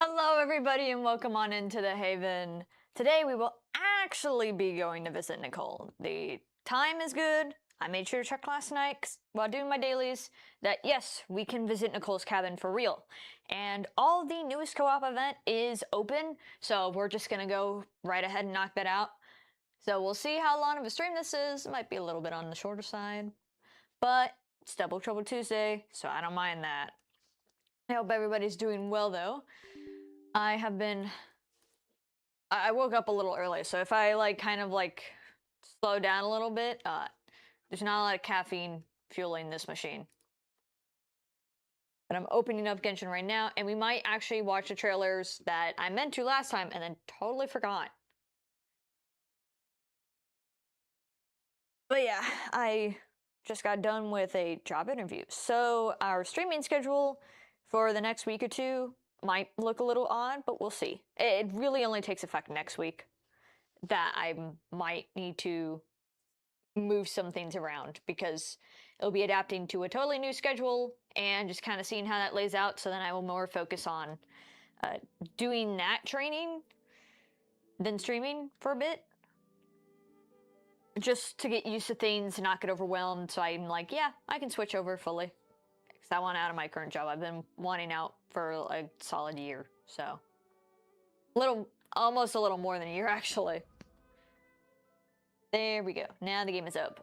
Hello, everybody, and welcome on into the Haven. Today, we will actually be going to visit Nicole. The time is good. I made sure to check last night while doing my dailies that yes, we can visit Nicole's cabin for real. And all the newest co-op event is open, so we're just gonna go right ahead and knock that out. So we'll see how long of a stream this is. It might be a little bit on the shorter side, but it's Double Trouble Tuesday, so I don't mind that. I hope everybody's doing well, though. I woke up a little early, so if I kind of slow down a little bit, there's not a lot of caffeine fueling this machine. But I'm opening up Genshin right now, and we might actually watch the trailers that I meant to last time and then totally forgot. But yeah, I just got done with a job interview. So our streaming schedule for the next week or two might look a little odd, but we'll see. It really only takes effect next week that I might need to move some things around because it'll be adapting to a totally new schedule and just kind of seeing how that lays out. So then I will more focus on doing that training than streaming for a bit. Just to get used to things and not get overwhelmed. So I'm like, yeah, I can switch over fully. Because I want out of my current job. I've been wanting out for a solid year. So almost a little more than a year, actually. There we go. Now the game is up.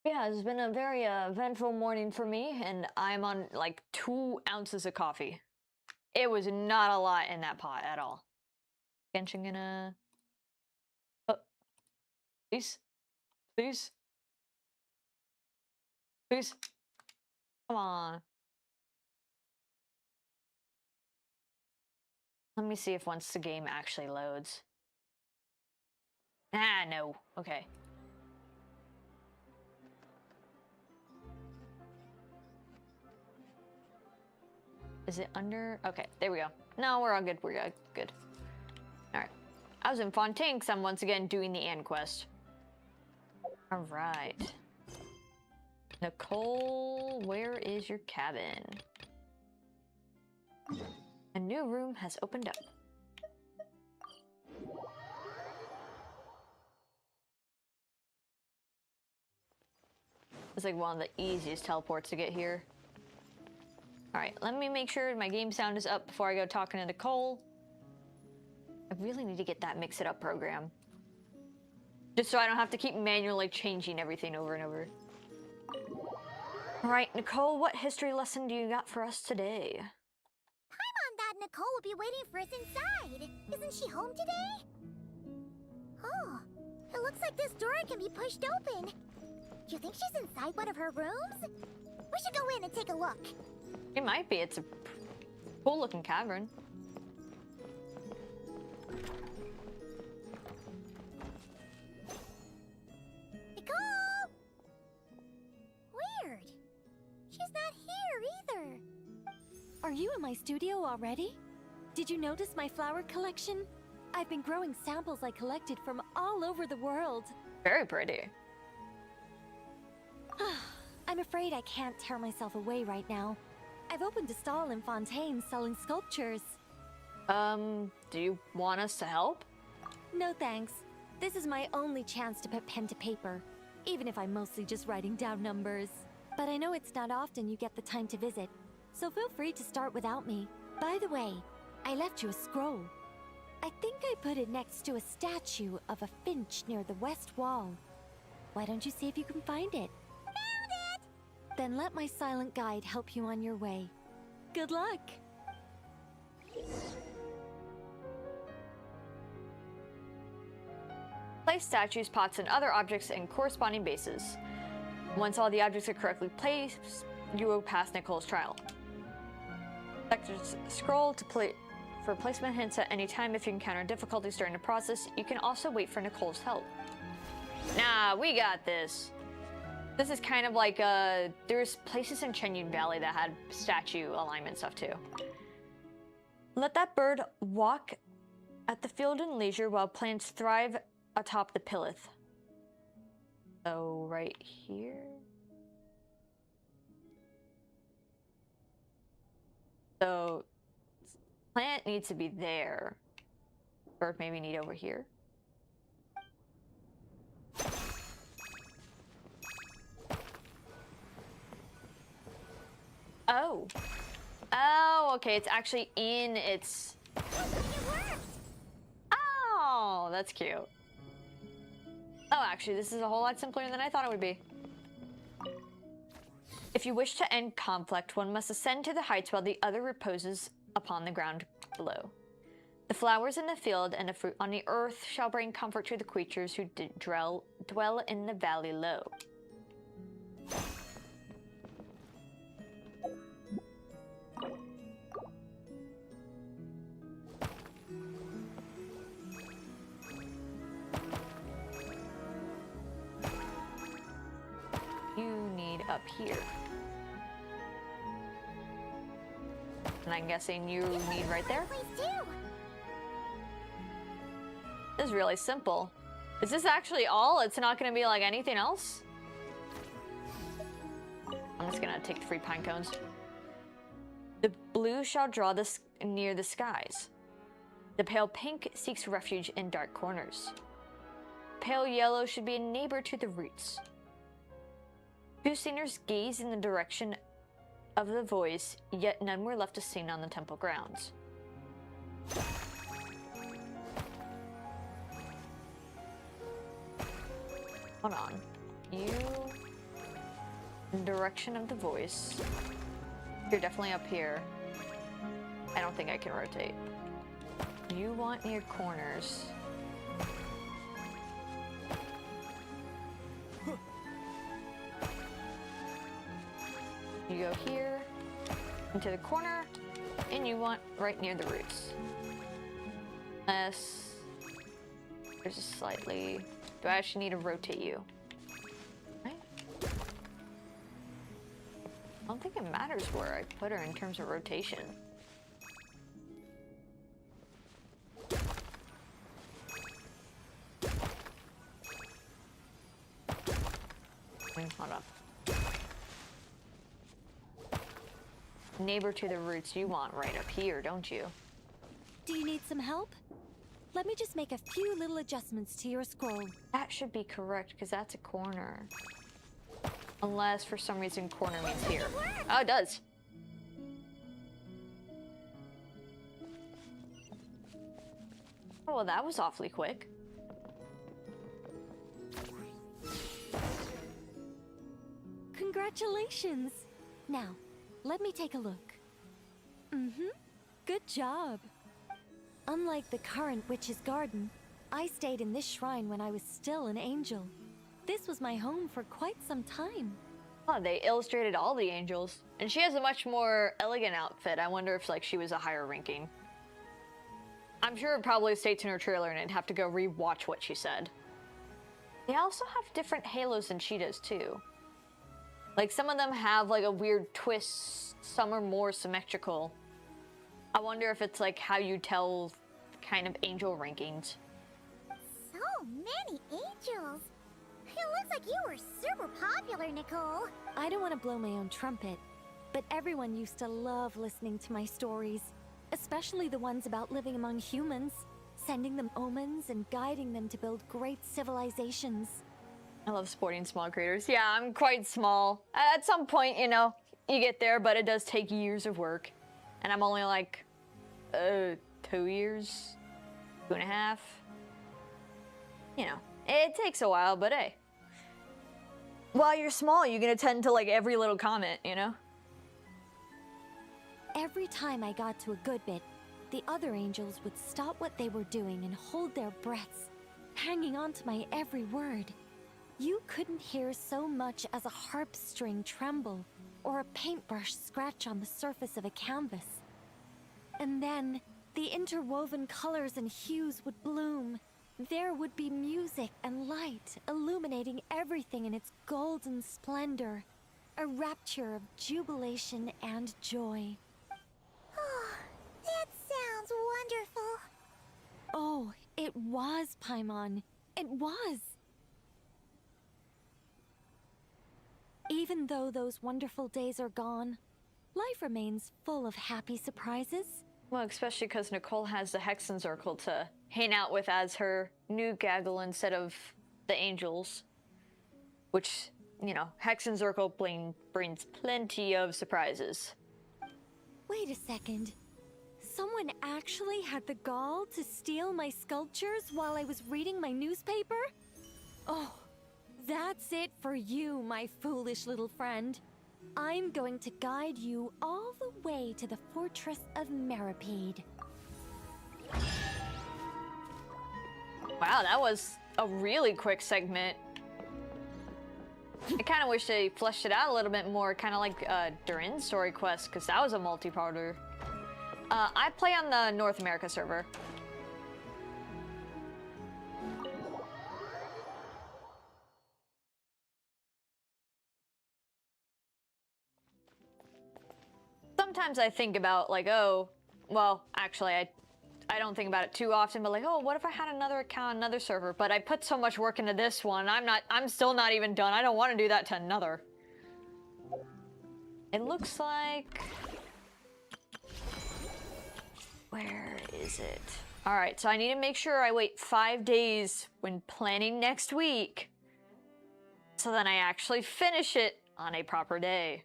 Yeah, it's been a very eventful morning for me, and I'm on like 2 ounces of coffee. It was not a lot in that pot at all. Genshin gonna... Oh, please? Please? Please? Come on. Let me see if once the game actually loads. Ah, no. Okay. Is it under? Okay, there we go. No, we're all good. We're good. Good. All right. I was in Fontaine because I'm once again doing the Anne quest. All right. Nicole, where is your cabin? A new room has opened up. It's like one of the easiest teleports to get here. All right, let me make sure my game sound is up before I go talking to Nicole. I really need to get that Mix It Up program. Just so I don't have to keep manually changing everything over and over. All right, Nicole, what history lesson do you got for us today? On that, Nicole will be waiting for us inside. Isn't she home today? Oh, it looks like this door can be pushed open. Do you think she's inside one of her rooms? We should go in and take a look. It might be. It's a cool-looking cavern. Nicole! Weird. She's not here either. Are you in my studio already? Did you notice my flower collection? I've been growing samples I collected from all over the world. Very pretty. I'm afraid I can't tear myself away right now. I've opened a stall in Fontaine selling sculptures. Do you want us to help? No thanks. This is my only chance to put pen to paper, even if I'm mostly just writing down numbers. But I know it's not often you get the time to visit, so feel free to start without me. By the way, I left you a scroll. I think I put it next to a statue of a finch near the west wall. Why don't you see if you can find it? Found it! Then let my silent guide help you on your way. Good luck! Place statues, pots, and other objects in corresponding bases. Once all the objects are correctly placed, you will pass Nicole's trial. Select a scroll for placement hints at any time. If you encounter difficulties during the process, you can also wait for Nicole's help. Nah, we got this. This is kind of like there's places in Chenyun Valley that had statue alignment stuff too. Let that bird walk at the field in leisure while plants thrive atop the pillith. So right here. So, plant needs to be there. Or maybe need over here. Oh. Oh, okay, it's actually in its... Oh, that's cute. Oh, actually, this is a whole lot simpler than I thought it would be. If you wish to end conflict, one must ascend to the heights while the other reposes upon the ground below. The flowers in the field and the fruit on the earth shall bring comfort to the creatures who dwell in the valley low. You need up here. And I'm guessing you need right there? This is really simple. Is this actually all? It's not going to be like anything else? I'm just going to take the free pine cones. The blue shall draw this near the skies. The pale pink seeks refuge in dark corners. Pale yellow should be a neighbor to the roots. Two singers gaze in the direction of the voice, yet none were left to sing on the temple grounds. Hold on. You... Direction of the voice. You're definitely up here. I don't think I can rotate. You want near corners. You go here, into the corner, and you want right near the roots. Unless there's a slightly... Do I actually need to rotate you? Right? I don't think it matters where I put her in terms of rotation. Hold up. Neighbor to the roots, you want right up here, don't you? Do you need some help? Let me just make a few little adjustments to your scroll. That should be correct, because that's a corner. Unless, for some reason, corner means here. Oh, it does. Oh, well, that was awfully quick. Congratulations! Now, let me take a look. Good job. Unlike the current witch's garden, I stayed in this shrine when I was still an angel. This was my home for quite some time. Oh, they illustrated all the angels. And she has a much more elegant outfit. I wonder if, like, she was a higher ranking. I'm sure it probably states in her trailer and I'd have to go re-watch what she said. They also have different halos than she does, too. Like, some of them have, like, a weird twist. Some are more symmetrical. I wonder if it's, like, how you tell kind of angel rankings. So many angels! It looks like you were super popular, Nicole. I don't want to blow my own trumpet, but everyone used to love listening to my stories, especially the ones about living among humans, sending them omens and guiding them to build great civilizations. I love supporting small creators. Yeah, I'm quite small. At some point, you know, you get there, but it does take years of work. And I'm only like, 2 years, 2.5. You know, it takes a while, but hey. While you're small, you can attend to like every little comment, you know? Every time I got to a good bit, the other angels would stop what they were doing and hold their breaths, hanging on to my every word. You couldn't hear so much as a harp string tremble or a paintbrush scratch on the surface of a canvas. And then, the interwoven colors and hues would bloom. There would be music and light illuminating everything in its golden splendor, a rapture of jubilation and joy. Oh, that sounds wonderful. Oh, it was, Paimon. It was. Even though those wonderful days are gone, life remains full of happy surprises. Well, especially because Nicole has the Hexen Circle to hang out with as her new gaggle instead of the angels. Which, you know, Hexen Circle brings plenty of surprises. Wait a second. Someone actually had the gall to steal my sculptures while I was reading my newspaper? Oh, that's it for you, my foolish little friend. I'm going to guide you all the way to the fortress of Meripede. Wow, that was a really quick segment. I kind of wish they fleshed it out a little bit more, kind of like Durin's story quest, because that was a multi-parter. I play on the North America server. Sometimes I think about like, oh, well, actually I don't think about it too often, but like, oh, what if I had another account on another server? But I put so much work into this one, I'm still not even done. I don't want to do that to another. It looks like... Where is it? All right, so I need to make sure I wait 5 days when planning next week, so then I actually finish it on a proper day.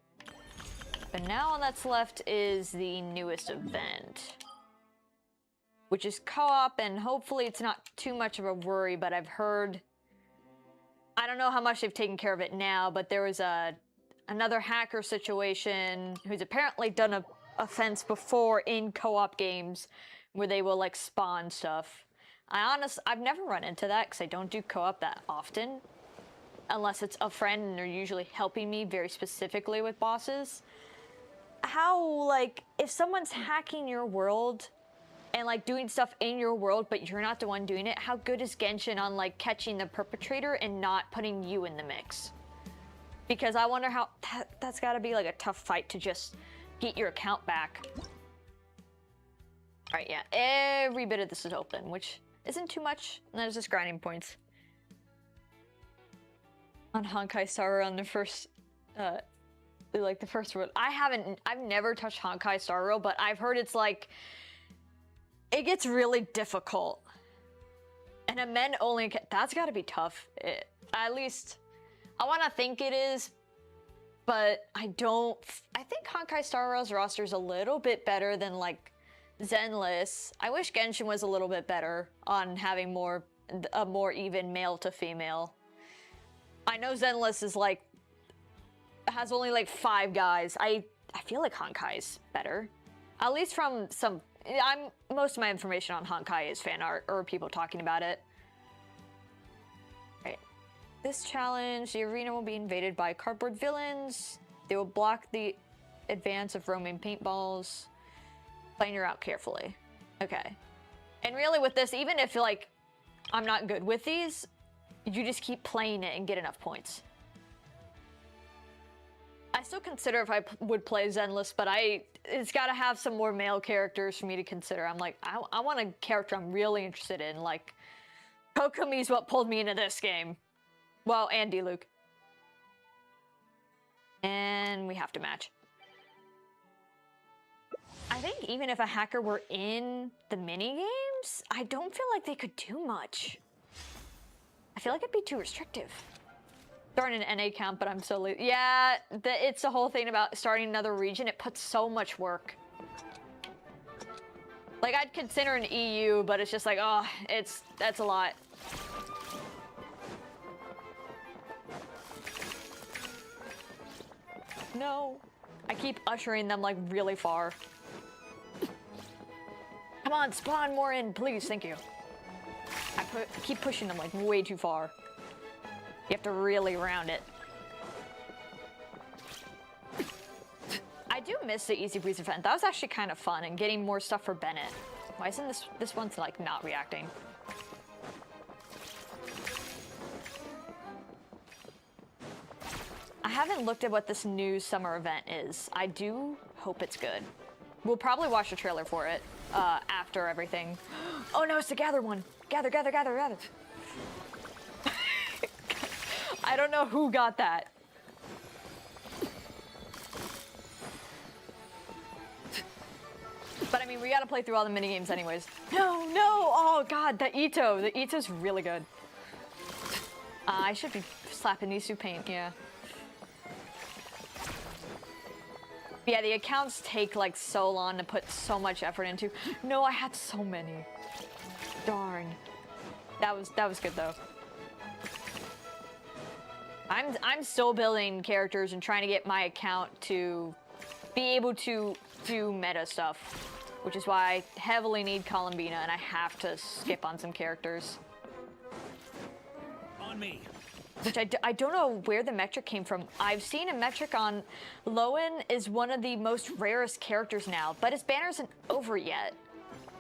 But now all that's left is the newest event, which is co-op, and hopefully it's not too much of a worry, but I've heard... I don't know how much they've taken care of it now, but there was another hacker situation who's apparently done a offense before in co-op games where they will like spawn stuff. I've never run into that because I don't do co-op that often, unless it's a friend and they're usually helping me very specifically with bosses. How, like, if someone's hacking your world and like doing stuff in your world but you're not the one doing it, how good is Genshin on like catching the perpetrator and not putting you in the mix? Because I wonder how that's got to be like a tough fight to just get your account back. All right, yeah, every bit of this is open, which isn't too much. And there's just grinding points. On Honkai Star Rail on the first, like the first one. I've never touched Honkai Star Rail, but I've heard it's like, it gets really difficult. And a men only, that's gotta be tough. At least, I wanna think it is, but I think Honkai Star Rail's roster is a little bit better than like Zenless. I wish Genshin was a little bit better on having a more even male to female. I know Zenless is like, has only like 5 guys. I feel like Honkai's better. At least from some, most of my information on Honkai is fan art or people talking about it. Right. This challenge, the arena will be invaded by cardboard villains. They will block the advance of roaming paintballs. Plan your route carefully. Okay. And really with this, even if like I'm not good with these, you just keep playing it and get enough points. I still consider if I would play Zenless, but it's got to have some more male characters for me to consider. I'm like, I want a character I'm really interested in. Like, Kokomi's what pulled me into this game. Well, and Diluc. And we have to match. I think even if a hacker were in the mini games, I don't feel like they could do much. I feel like it'd be too restrictive. Starting an NA account, but I'm so yeah, it's the whole thing about starting another region. It puts so much work. Like, I'd consider an EU, but it's just like, oh, that's a lot. No. I keep ushering them like really far. Come on, spawn more in, please, thank you. I keep pushing them like way too far. You have to really round it. I do miss the EasyBreeze event. That was actually kind of fun, and getting more stuff for Bennett. Why isn't this one's like not reacting? I haven't looked at what this new summer event is. I do hope it's good. We'll probably watch the trailer for it after everything. Oh no, it's the gather one. Gather, gather, gather, gather. I don't know who got that. gotta play through all the minigames anyways. No, no! Oh god, the Ito's really good. I should be slapping Nisu paint, yeah. Yeah, the accounts take like so long to put so much effort into. No, I had so many. Darn. That was good though. I'm still building characters and trying to get my account to be able to do meta stuff, which is why I heavily need Columbina and I have to skip on some characters. On me. Which I don't know where the metric came from. I've seen a metric on Lowen is one of the most rarest characters now, but his banner isn't over yet.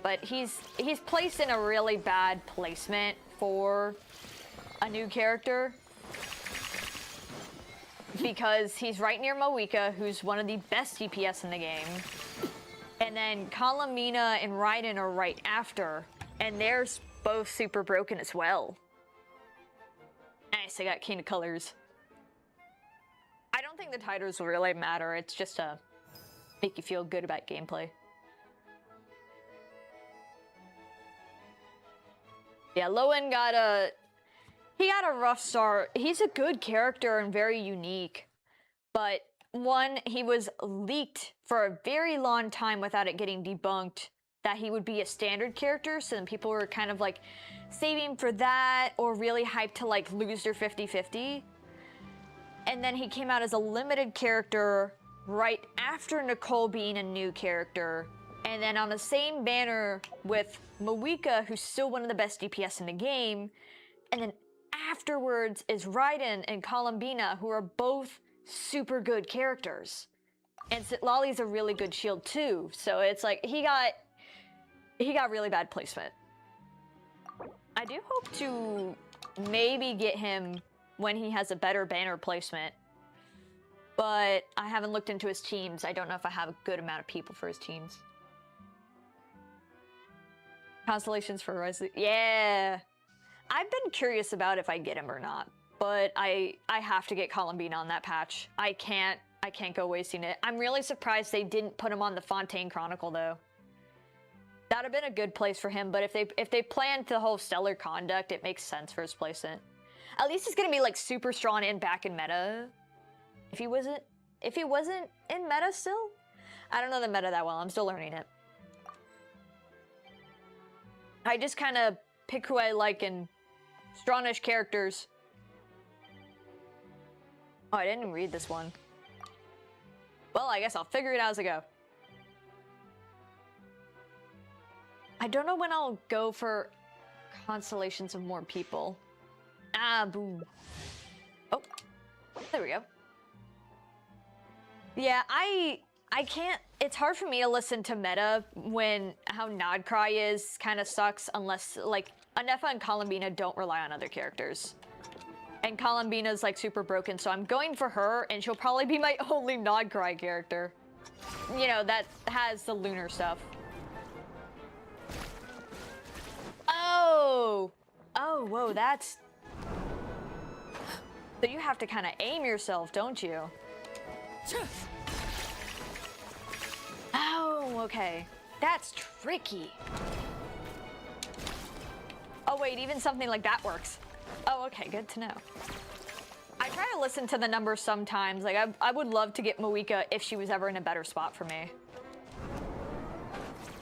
But he's placed in a really bad placement for a new character. Because he's right near Moika, who's one of the best DPS in the game. And then Kalamina and Raiden are right after, and they're both super broken as well. Nice, I got King of Colors. I don't think the titles will really matter, it's just to make you feel good about gameplay. Yeah, Lowen got a rough start. He's a good character and very unique, but one, he was leaked for a very long time without it getting debunked that he would be a standard character, so then people were kind of like saving for that or really hyped to like lose their 50-50. And then he came out as a limited character right after Nicole being a new character, and then on the same banner with Moika, who's still one of the best DPS in the game, and then afterwards is Raiden and Columbina, who are both super good characters. And Lolly's a really good shield too, so it's like he got really bad placement. I do hope to maybe get him when he has a better banner placement, but I haven't looked into his teams. I don't know if I have a good amount of people for his teams. Constellations for Rise. Yeah. I've been curious about if I get him or not, but I have to get Columbine on that patch. I can't go wasting it. I'm really surprised they didn't put him on the Fontaine Chronicle though. That'd have been a good place for him, but if they planned the whole stellar conduct, it makes sense for his placement. At least he's gonna be like super strong and back in meta. If he wasn't in meta still? I don't know the meta that well, I'm still learning it. I just kind of pick who I like and strongish characters. Oh, I didn't even read this one. Well, I guess I'll figure it out as I go. I don't know when I'll go for constellations of more people. Ah, boom. Oh, there we go. Yeah, I can't, it's hard for me to listen to meta when how Nodcry is kind of sucks unless, like, Anefa and Columbina don't rely on other characters. And Columbina's, like, super broken, so I'm going for her, and she'll probably be my only Nodcry character. You know, that has the lunar stuff. Oh! Oh, whoa, that's... So you have to kind of aim yourself, don't you? Oh, okay. That's tricky. Oh wait, even something like that works. Oh, okay, good to know. I try to listen to the numbers sometimes. Like, I would love to get Moika if she was ever in a better spot for me.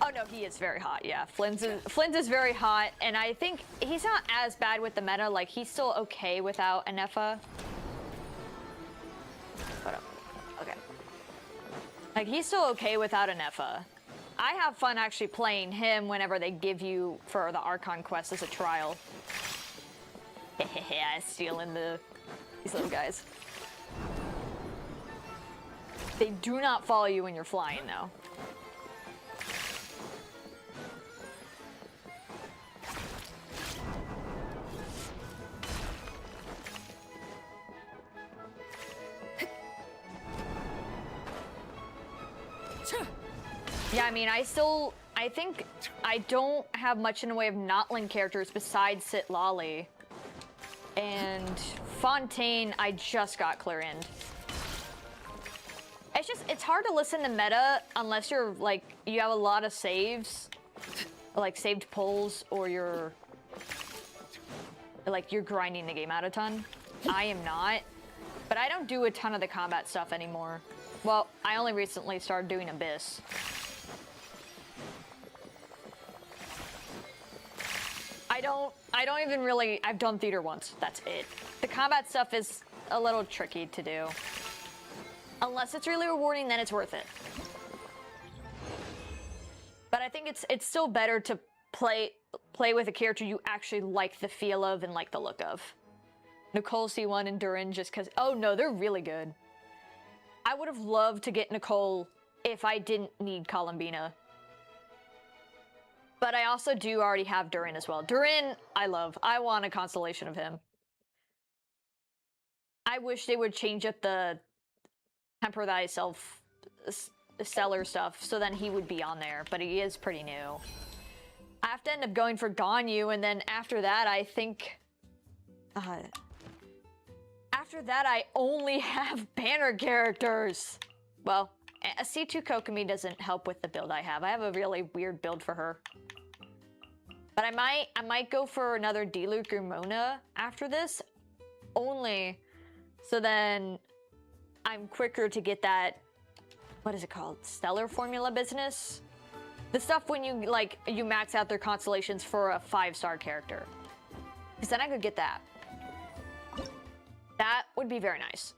Oh no, he is very hot, yeah. Flynn's is very hot, and I think he's not as bad with the meta. Like, he's still okay without Anefa. Okay. Like, he's still okay without Anefa. I have fun actually playing him whenever they give you for the Archon quest as a trial. Yeah, stealing these little guys. They do not follow you when you're flying, though. Yeah, I mean, I think I don't have much in the way of Notling characters besides Sitlali. And Fontaine, I just got clear in. it's hard to listen to meta unless you're like you have a lot of saves, like saved pulls, or you're grinding the game out a ton. I am not, but I don't do a ton of the combat stuff anymore. Well, I only recently started doing Abyss. I don't even really, I've done theater once, that's it. The combat stuff is a little tricky to do. Unless it's really rewarding, then it's worth it. But I think it's still better to play with a character you actually like the feel of and like the look of. Nicole, C1, and Durin just because, oh no, they're really good. I would have loved to get Nicole if I didn't need Columbina. But I also do already have Durin as well. Durin, I love. I want a constellation of him. I wish they would change up the temper thyself seller stuff so then he would be on there, but he is pretty new. I have to end up going for Ganyu, and then after that, I think... after that, I only have banner characters. Well, a C2 Kokomi doesn't help with the build I have. I have a really weird build for her. But I might go for another Diluc or Mona after this, only so then I'm quicker to get that, what is it called? Stellar formula business? The stuff when you max out their constellations for a 5-star character. Because then I could get that. That would be very nice.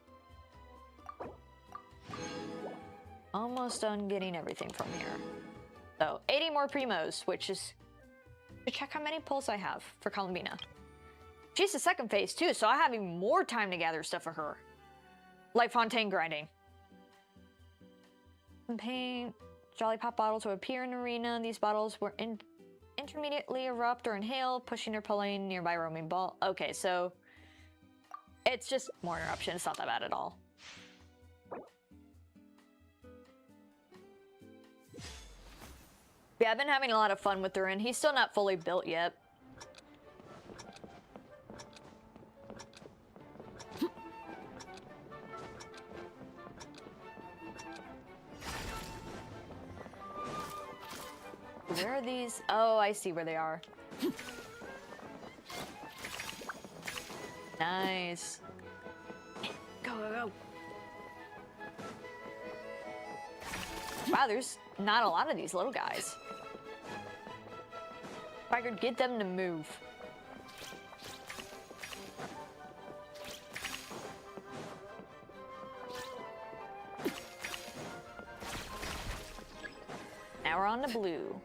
Almost done getting everything from here. So 80 more primos, which is to check how many pulls I have for Columbina. She's the second phase too, so I have even more time to gather stuff for her. Like Fontaine grinding. Paint Jolly Pop bottles will appear in arena. These bottles were intermediately erupt or inhale, pushing or pulling nearby roaming ball. Okay, so it's just more interruption. It's not that bad at all. Yeah, I've been having a lot of fun with Durin. He's still not fully built yet. Where are these? Oh, I see where they are. Nice. Go, go, go. Wow, there's not a lot of these little guys. If I could get them to move. Now we're on to blue.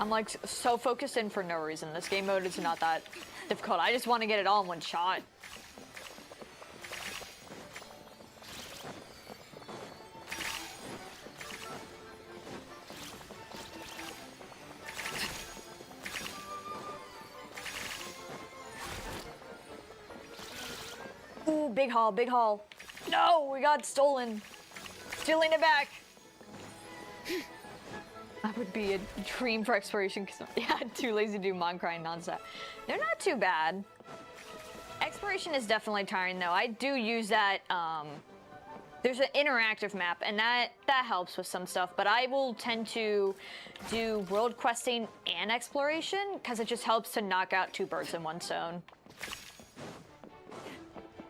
I'm like so focused in for no reason. This game mode is not that difficult. I just want to get it all in one shot. Ooh, big haul, big haul. No, we got stolen. Stealing it back. That would be a dream for exploration, because yeah, too lazy to do Mon-Crying nonstop. They're not too bad. Exploration is definitely tiring though. I do use that, there's an interactive map, and that helps with some stuff, but I will tend to do world questing and exploration, because it just helps to knock out 2 birds in 1 stone.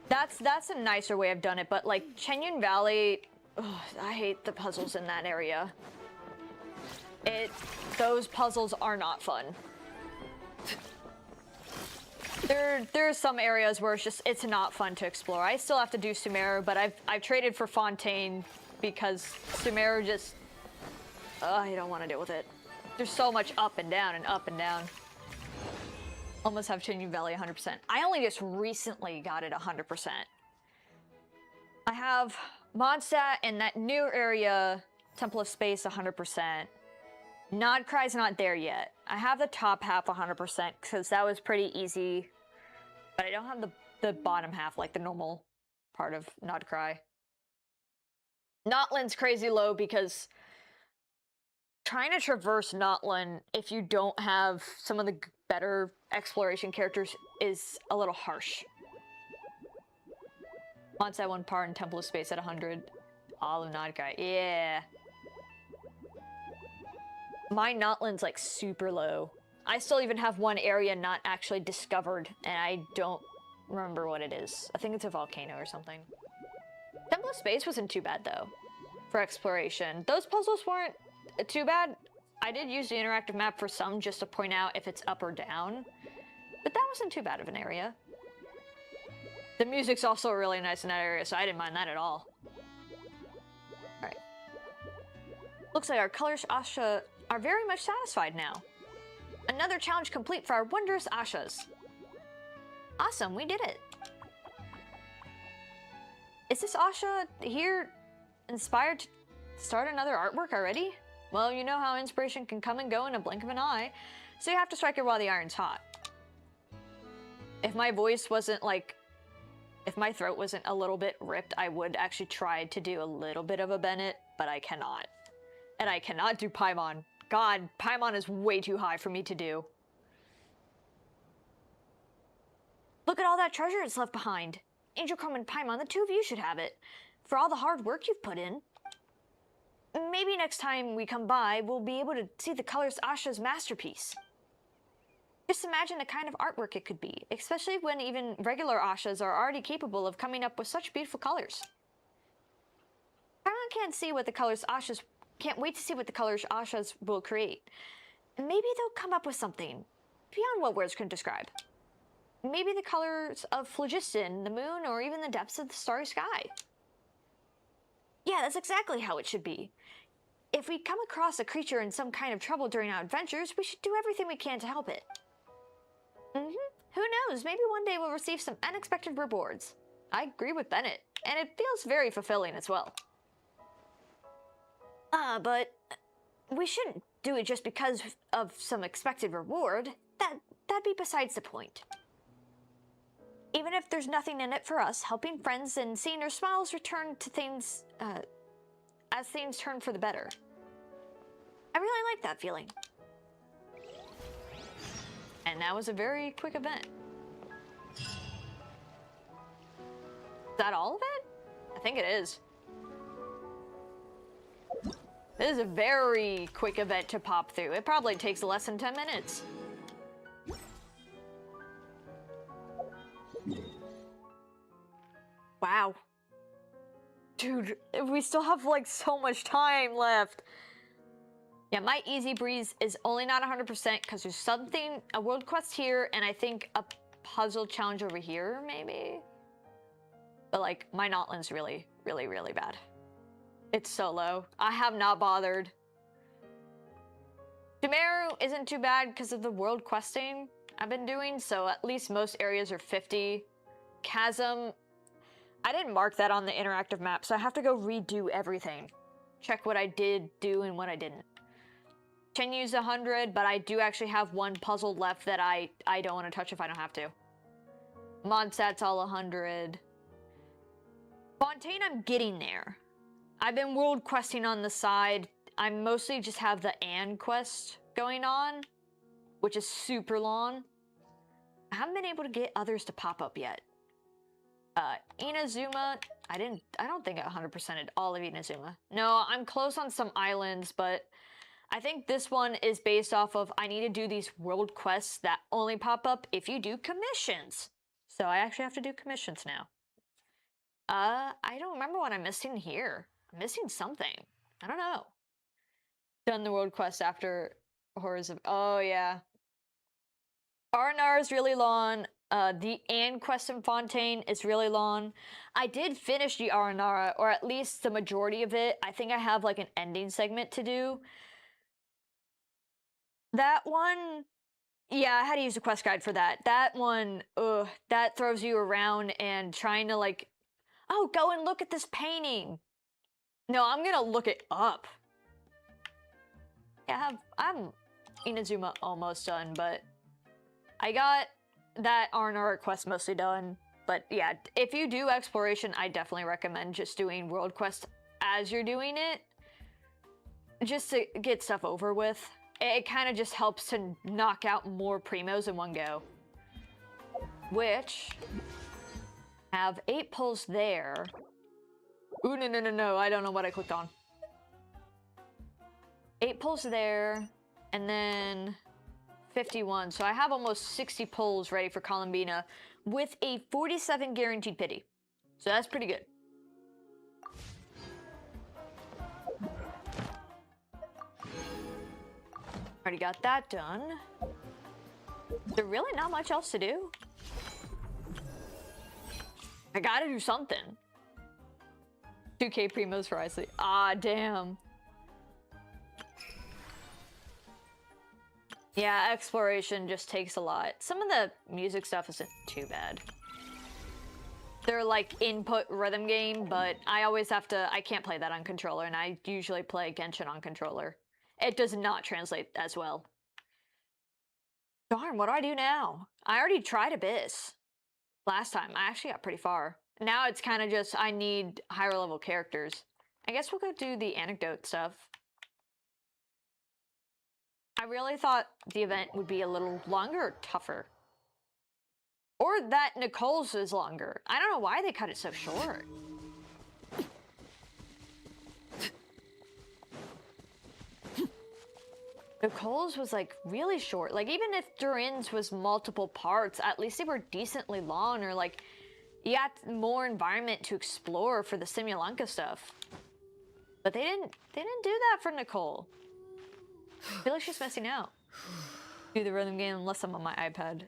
That's a nicer way I've done it, but like Chenyun Valley, ugh, I hate the puzzles in that area. Those puzzles are not fun. There's some areas where it's not fun to explore. I still have to do Sumeru, but I've traded for Fontaine because Sumeru just, I don't want to deal with it. There's so much up and down and up and down. Almost have Chenyun Valley 100%. I only just recently got it 100%. I have Mondstadt and that new area, Temple of Space 100%. Nodcry's not there yet. I have the top half 100% because that was pretty easy, but I don't have the bottom half, like the normal part of Nodcry. Notland's crazy low because trying to traverse Notland if you don't have some of the better exploration characters is a little harsh. Monts at 1 par and Temple of Space at 100. Olive Knot guy, yeah. My Notland's like super low. I still even have one area not actually discovered, and I don't remember what it is. I think it's a volcano or something. Temple of Space wasn't too bad though, for exploration. Those puzzles weren't too bad. I did use the interactive map for some just to point out if it's up or down, but that wasn't too bad of an area. The music's also really nice in that area, so I didn't mind that at all. Alright. Looks like our colors Asha are very much satisfied now. Another challenge complete for our wondrous Ashas. Awesome, we did it. Is this Asha here inspired to start another artwork already? Well, you know how inspiration can come and go in a blink of an eye, so you have to strike it while the iron's hot. If my voice wasn't like, if my throat wasn't a little bit ripped, I would actually try to do a little bit of a Bennett, but I cannot. And I cannot do Paimon. God, Paimon is way too high for me to do. Look at all that treasure it's left behind. Angel Chrome and Paimon, the two of you should have it. For all the hard work you've put in. Maybe next time we come by, we'll be able to see the colors Asha's masterpiece. Just imagine the kind of artwork it could be, especially when even regular Ashas are already capable of coming up with such beautiful colors. Paimon can't wait to see what the colors Ashas will create. Maybe they'll come up with something beyond what words can describe. Maybe the colors of phlogiston, the moon, or even the depths of the starry sky. Yeah, that's exactly how it should be. If we come across a creature in some kind of trouble during our adventures, we should do everything we can to help it. Who knows, maybe one day we'll receive some unexpected rewards. I agree with Bennett, and it feels very fulfilling as well. But we shouldn't do it just because of some expected reward. That'd be besides the point. Even if there's nothing in it for us, helping friends and seeing their smiles return to things, as things turn for the better. I really like that feeling. And that was a very quick event. Is that all of it? I think it is. This is a very quick event to pop through. It probably takes less than 10 minutes. Wow. Dude, we still have like so much time left. Yeah, my EasyBreeze is only not 100% because there's something, a world quest here, and I think a puzzle challenge over here, maybe? But like, my Notland's really, really, really bad. It's so low. I have not bothered. Sumeru isn't too bad because of the world questing I've been doing, so at least most areas are 50. Chasm, I didn't mark that on the interactive map, so I have to go redo everything. Check what I did do and what I didn't. Chenyu's 100, but I do actually have one puzzle left that I don't want to touch if I don't have to. Mondstadt's all 100. Fontaine, I'm getting there. I've been world questing on the side. I mostly just have the and quest going on, which is super long. I haven't been able to get others to pop up yet. Inazuma, I don't think I 100%ed all of Inazuma. No, I'm close on some islands, but I think this one is based off of I need to do these world quests that only pop up if you do commissions. So I actually have to do commissions now. I don't remember what I'm missing here. I'm missing something. I don't know. Done the world quest after Horrors of... Oh, yeah. Arnar is really long. The and quest in Fontaine is really long. I did finish the Aranara, or at least the majority of it. I think I have like an ending segment to do. That one, yeah, I had to use a quest guide for that. That one, that throws you around and trying to like, oh, go and look at this painting. No, I'm gonna look it up. Yeah, I'm Inazuma almost done, but I got that Arnor quest mostly done. But yeah, if you do exploration, I definitely recommend just doing world quest as you're doing it. just to get stuff over with. It kind of just helps to knock out more primos in one go. Which have 8 pulls there. Ooh, no, I don't know what I clicked on. 8 pulls there, and then 51. So I have almost 60 pulls ready for Columbina with a 47 guaranteed pity. So that's pretty good. Already got that done. There's really not much else to do. I gotta do something. 2K primos for Isley. Ah, damn. Yeah, exploration just takes a lot. Some of the music stuff isn't too bad. They're like input rhythm game, but I always have to, I can't play that on controller, and I usually play Genshin on controller. It does not translate as well. Darn, what do I do now? I already tried Abyss last time. I actually got pretty far. Now it's kind of just, I need higher level characters. I guess we'll go do the anecdote stuff. I really thought the event would be a little longer or tougher. Or that Nicole's is longer. I don't know why they cut it so short. Nicole's was like really short. Like even if Durin's was multiple parts, at least they were decently long, or like you got more environment to explore for the Simulanka stuff. But they didn't do that for Nicole. I feel like she's missing out. Do the rhythm game unless I'm on my iPad.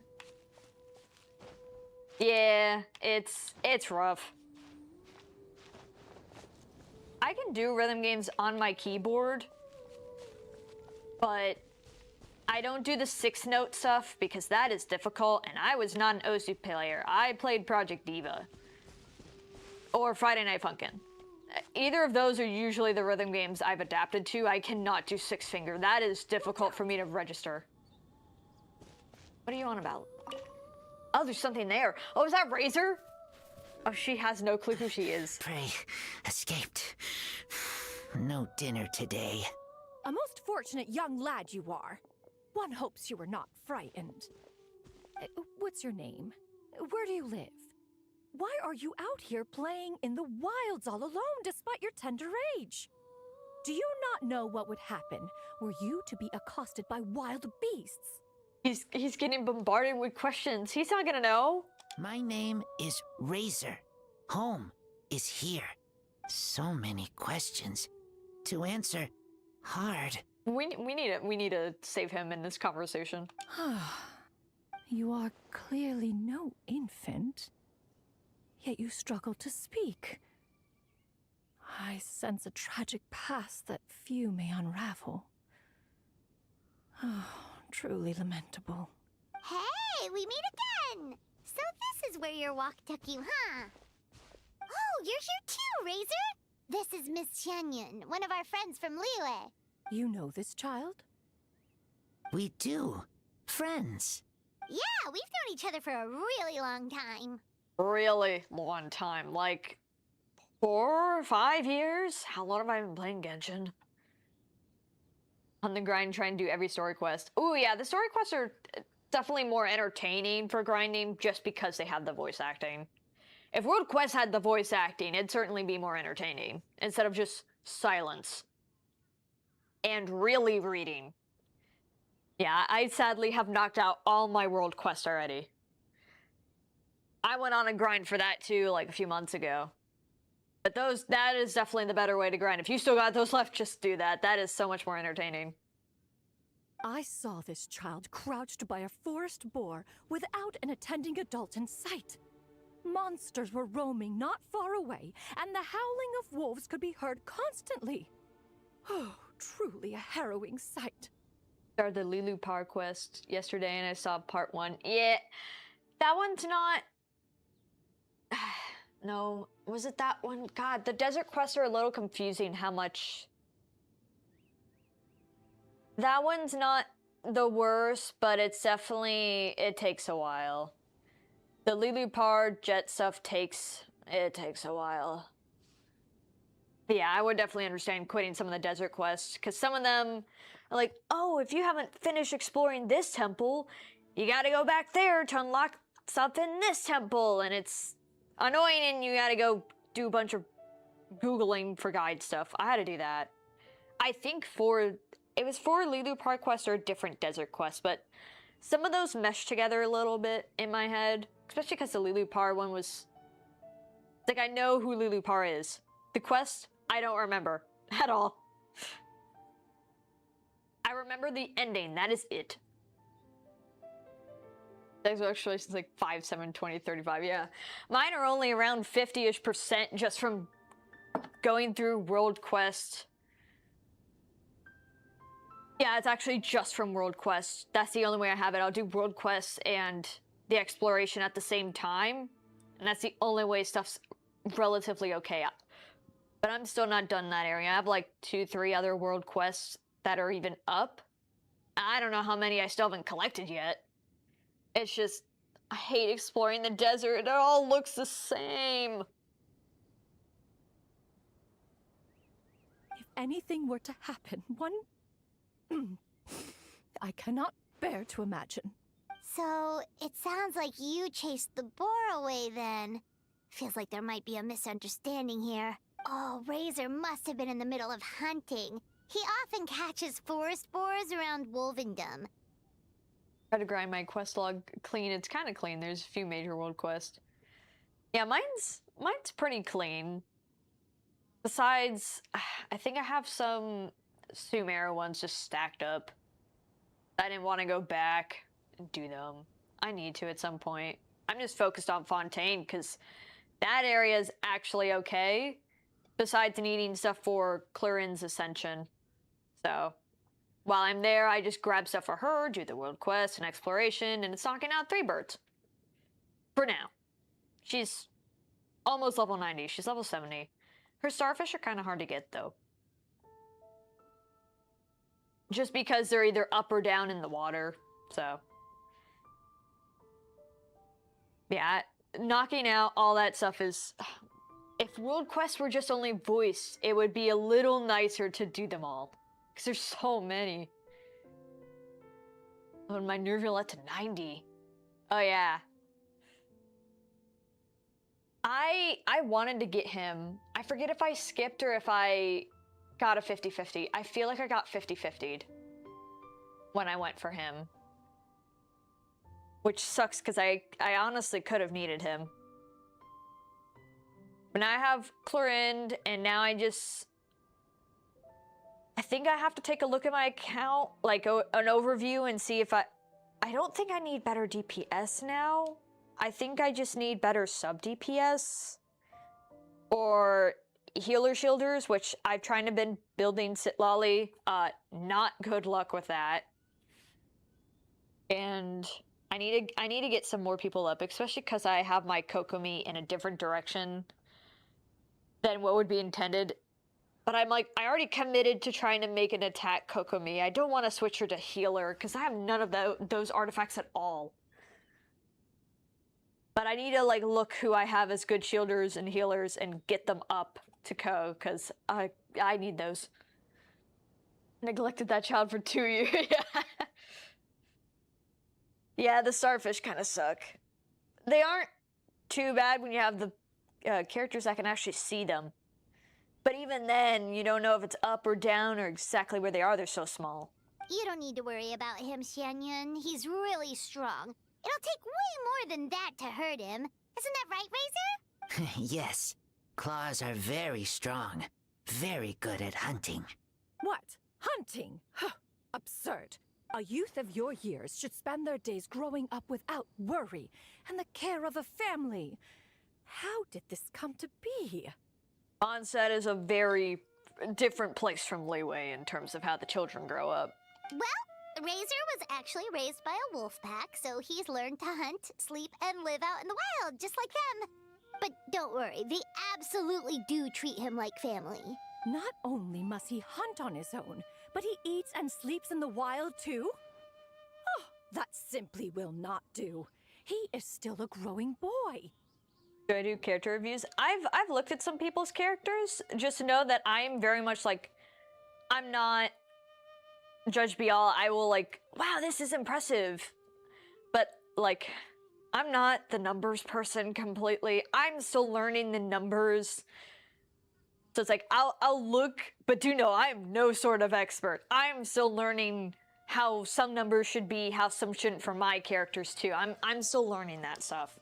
Yeah, it's rough. I can do rhythm games on my keyboard, but I don't do the 6-note stuff because that is difficult, and I was not an Osu player. I played Project Diva or Friday Night Funkin'. Either of those are usually the rhythm games I've adapted to. I cannot do 6-finger. That is difficult for me to register. What are you on about? Oh, there's something there. Oh, is that Razor? Oh, she has no clue who she is. Prey escaped. No dinner today. A most fortunate young lad you are. One hopes you were not frightened. What's your name? Where do you live? Why are you out here playing in the wilds all alone despite your tender age? Do you not know what would happen were you to be accosted by wild beasts? He's getting bombarded with questions. He's not gonna know. My name is Razor. Home is here. So many questions to answer. Hard. We need to save him in this conversation. You are clearly no infant, yet you struggle to speak. I sense a tragic past that few may unravel. Truly lamentable. Hey, we meet again! So this is where your walk took you, huh? Oh, you're here too, Razor! This is Miss Xianyun, one of our friends from Liyue. You know this child? We do. Friends. Yeah, we've known each other for a really long time. Really long time. Like 4 or 5 years? How long have I been playing Genshin? On the grind, trying to do every story quest. Ooh, yeah, the story quests are definitely more entertaining for grinding just because they have the voice acting. If World Quest had the voice acting, it'd certainly be more entertaining instead of just silence and really reading. Yeah, I sadly have knocked out all my World Quests already. I went on a grind for that too, like a few months ago. But that is definitely the better way to grind. If you still got those left, just do that. That is so much more entertaining. I saw this child crouched by a forest boar without an attending adult in sight. Monsters were roaming not far away, and the howling of wolves could be heard constantly. Oh, truly a harrowing sight. Started the Lilu Power quest yesterday, and I saw part 1. Yeah, that one's not... No, was it that one? God, the desert quests are a little confusing how much... That one's not the worst, but it's definitely... It takes a while. The Lilu Power jet stuff takes a while. Yeah, I would definitely understand quitting some of the desert quests, because some of them are like, oh, if you haven't finished exploring this temple, you gotta go back there to unlock stuff in this temple, and it's annoying, and you gotta go do a bunch of Googling for guide stuff. I had to do that. I think it was for Lulu Park quest or a different desert quest, but some of those mesh together a little bit in my head, especially because the Lulu Par one was, like, I know who Lulu Par is. The quest, I don't remember at all. I remember the ending, that is it. Thanks for actually like 5, 7, 20, 35, yeah. Mine are only around 50-ish% just from going through World Quest. Yeah, it's actually just from World Quest. That's the only way I have it. I'll do World Quest and the exploration at the same time. And that's the only way stuff's relatively okay. But I'm still not done in that area. I have like 2, 3 other World Quests that are even up. I don't know how many I still haven't collected yet. It's just, I hate exploring the desert. It all looks the same. If anything were to happen, one... I cannot bear to imagine. So, it sounds like you chased the boar away then. Feels like there might be a misunderstanding here. Oh, Razor must have been in the middle of hunting. He often catches forest boars around Wolvendom. Try to grind my quest log clean. It's kind of clean. There's a few major world quests. Yeah, mine's pretty clean. Besides, I think I have some Sumeru ones just stacked up. I didn't want to go back and do them. I need to at some point. I'm just focused on Fontaine because that area is actually okay. Besides needing stuff for Clarin's Ascension. So, while I'm there, I just grab stuff for her, do the world quest and exploration, and it's knocking out 3 birds. For now. She's almost level 90. She's level 70. Her starfish are kind of hard to get, though. Just because they're either up or down in the water, so. Yeah, knocking out all that stuff is... If world quests were just only voiced, it would be a little nicer to do them all. Because there's so many. Oh, and my Nervulette to 90. Oh, yeah. I wanted to get him. I forget if I skipped or if I got a 50-50. I feel like I got 50-50'd when I went for him. Which sucks because I honestly could have needed him. But now I have Clorind, and now I think I have to take a look at my account, like an overview, and see if I don't think I need better DPS now. I think I just need better sub DPS. Or healer shielders, which I've tried to been building Sitlolly. Not good luck with that. And I need to get some more people up, especially because I have my Kokomi in a different direction than what would be intended. But I'm like, I already committed to trying to make an attack Kokomi. I don't want to switch her to healer, because I have none of those artifacts at all. But I need to like look who I have as good shielders and healers and get them up to Ko, because I need those. Neglected that child for 2 years. Yeah, the starfish kind of suck. They aren't too bad when you have the characters that can actually see them. But even then, you don't know if it's up or down or exactly where they are. They're so small. You don't need to worry about him, Xianyun. He's really strong. It'll take way more than that to hurt him. Isn't that right, Razor? Yes. Claws are very strong. Very good at hunting. What? Hunting? Absurd. A youth of your years should spend their days growing up without worry and the care of a family. How did this come to be? Onset is a very different place from Leeway in terms of how the children grow up. Well, Razor was actually raised by a wolf pack, so he's learned to hunt, sleep, and live out in the wild, just like them. But don't worry, they absolutely do treat him like family. Not only must he hunt on his own, but he eats and sleeps in the wild too? Oh, that simply will not do. He is still a growing boy. Do I do character reviews? I've looked at some people's characters just to know that I'm very much like, I'm not judge be all. I will like, wow, this is impressive, but like, I'm not the numbers person completely. I'm still learning the numbers. So it's like, I'll look, but do know I'm no sort of expert. I'm still learning how some numbers should be, how some shouldn't for my characters too. I'm still learning that stuff.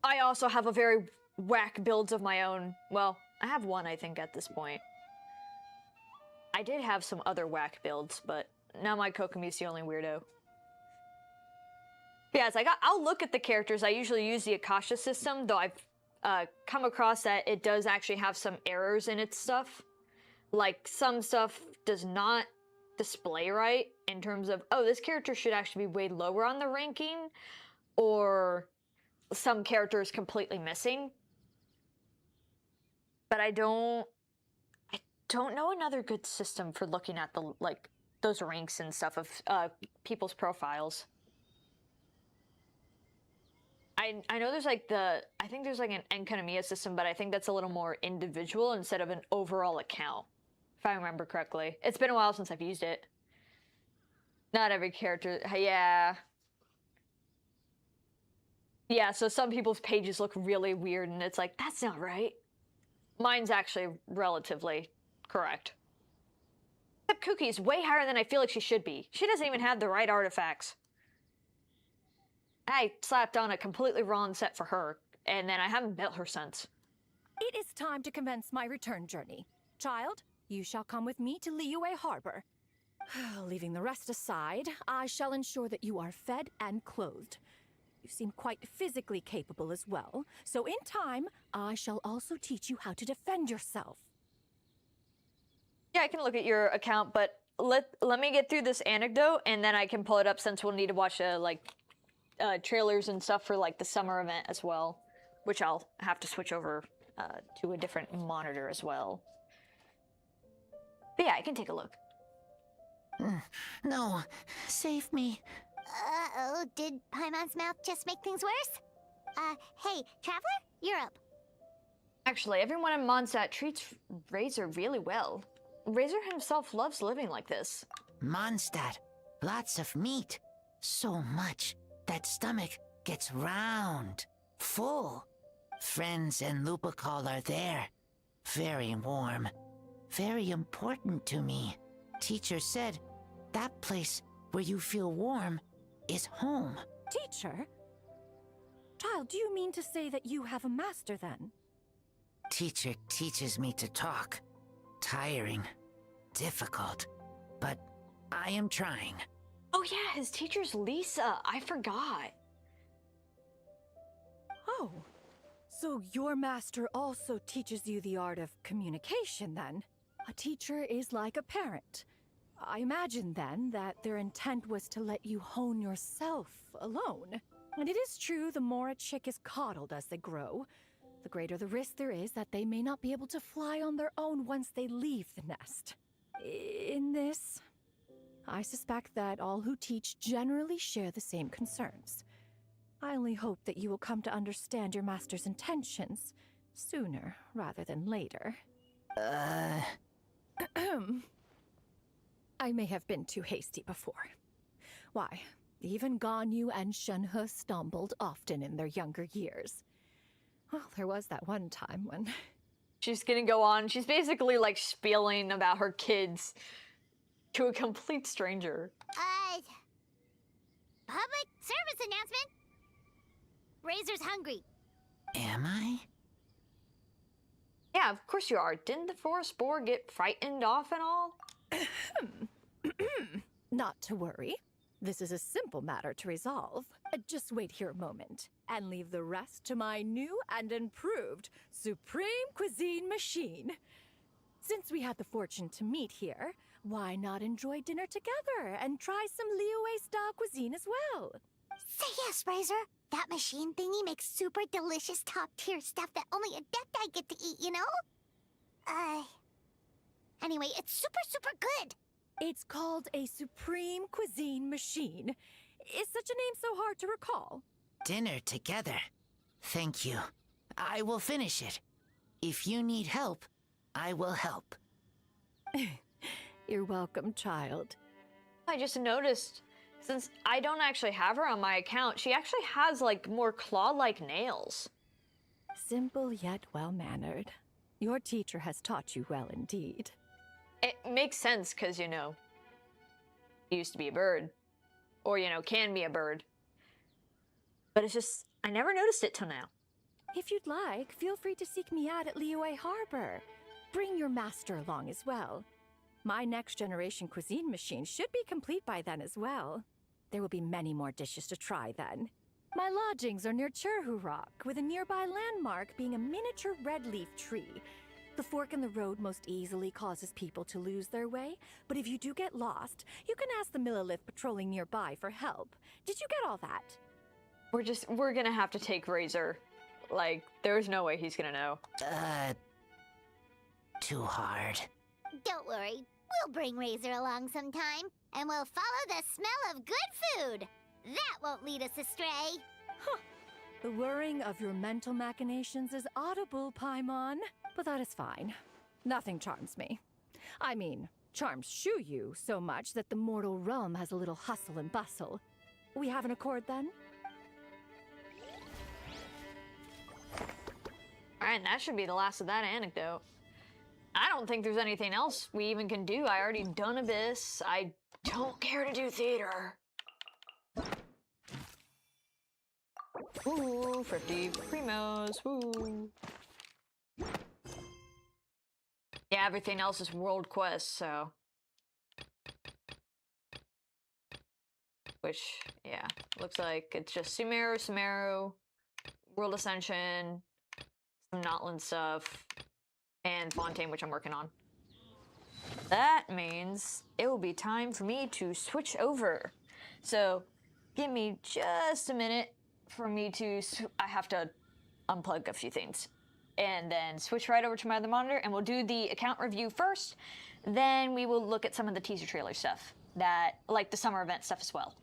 I also have a very whack builds of my own. Well, I have one, I think, at this point. I did have some other whack builds, but now my Kokomi's the only weirdo. Yeah, it's like, I'll look at the characters. I usually use the Akasha system, though I've come across that it does actually have some errors in its stuff. Like, some stuff does not display right in terms of, oh, this character should actually be way lower on the ranking, or some character is completely missing. But I don't know another good system for looking at the, like, those ranks and stuff of people's profiles. I know there's like I think there's like an Enkanomiya system, but I think that's a little more individual instead of an overall account, if I remember correctly. It's been a while since I've used it. Not every character, yeah. Yeah, so some people's pages look really weird, and it's like, that's not right. Mine's actually relatively correct. Except Cookie's way higher than I feel like she should be. She doesn't even have the right artifacts. I slapped on a completely wrong set for her, and then I haven't built her since. It is time to commence my return journey. Child, you shall come with me to Liyue Harbor. Leaving the rest aside, I shall ensure that you are fed and clothed. You seem quite physically capable as well, so in time, I shall also teach you how to defend yourself. Yeah, I can look at your account, but let me get through this anecdote, and then I can pull it up since we'll need to watch trailers and stuff for like the summer event as well, which I'll have to switch over to a different monitor as well. But yeah, I can take a look. No, save me. Uh-oh, did Paimon's mouth just make things worse? Hey, Traveler, you're up. Actually, everyone in Mondstadt treats Razor really well. Razor himself loves living like this. Mondstadt, lots of meat. So much that stomach gets round, full. Friends and Lupacol are there. Very warm. Very important to me. Teacher said that place where you feel warm is home. Teacher? Child, do you mean to say that you have a master then? Teacher teaches me to talk. Tiring. Difficult. But I am trying. Oh yeah, his teacher's Lisa. I forgot. Oh, so your master also teaches you the art of communication then? A teacher is like a parent. I imagine then that their intent was to let you hone yourself alone. And it is true, the more a chick is coddled as they grow, the greater the risk there is that they may not be able to fly on their own once they leave the nest. In this, I suspect that all who teach generally share the same concerns. I only hope that you will come to understand your master's intentions sooner rather than later. I may have been too hasty before. Why, even Ganyu and Shenhe stumbled often in their younger years. Well, there was that one time when... She's gonna go on. She's basically like spieling about her kids to a complete stranger. Public service announcement. Razor's hungry. Am I? Yeah, of course you are. Didn't the forest boar get frightened off and all? Not to worry. This is a simple matter to resolve. Just wait here a moment, and leave the rest to my new and improved Supreme Cuisine machine. Since we had the fortune to meet here, why not enjoy dinner together and try some Liyue-style cuisine as well? Say yes, Razor. That machine thingy makes super delicious top-tier stuff that only Adepti get to eat, you know? Anyway, it's super, super good. It's called a Supreme Cuisine machine. Is such a name so hard to recall? Dinner together. Thank you. I will finish it. If you need help, I will help. You're welcome, child. I just noticed, since I don't actually have her on my account, she actually has, like, more claw-like nails. Simple yet well-mannered. Your teacher has taught you well indeed. It makes sense, because, you know, he used to be a bird. Or, you know, can be a bird. But it's just, I never noticed it till now. If you'd like, feel free to seek me out at Liyue Harbor. Bring your master along as well. My next-generation cuisine machine should be complete by then as well. There will be many more dishes to try then. My lodgings are near Cherhu Rock, with a nearby landmark being a miniature red-leaf tree. The fork in the road most easily causes people to lose their way, but if you do get lost, you can ask the Millilith patrolling nearby for help. Did you get all that? We're gonna have to take Razor. Like, there's no way he's gonna know. Too hard. Don't worry, we'll bring Razor along sometime, and we'll follow the smell of good food. That won't lead us astray. The whirring of your mental machinations is audible, Paimon. But that is fine. Nothing charms me. I mean, charms Shu Yu so much that the mortal realm has a little hustle and bustle. We have an accord then? Alright, that should be the last of that anecdote. I don't think there's anything else we even can do. I already done Abyss. I don't care to do theater. Ooh, 50 primos, woo. Yeah, everything else is world quest, so. Which, yeah, looks like it's just Sumeru, World Ascension, some Notland stuff, and Fontaine, which I'm working on. That means it will be time for me to switch over. So, give me just a minute for me to, I have to unplug a few things. And then switch right over to my other monitor, and we'll do the account review first. Then we will look at some of the teaser trailer stuff, that, like the summer event stuff as well.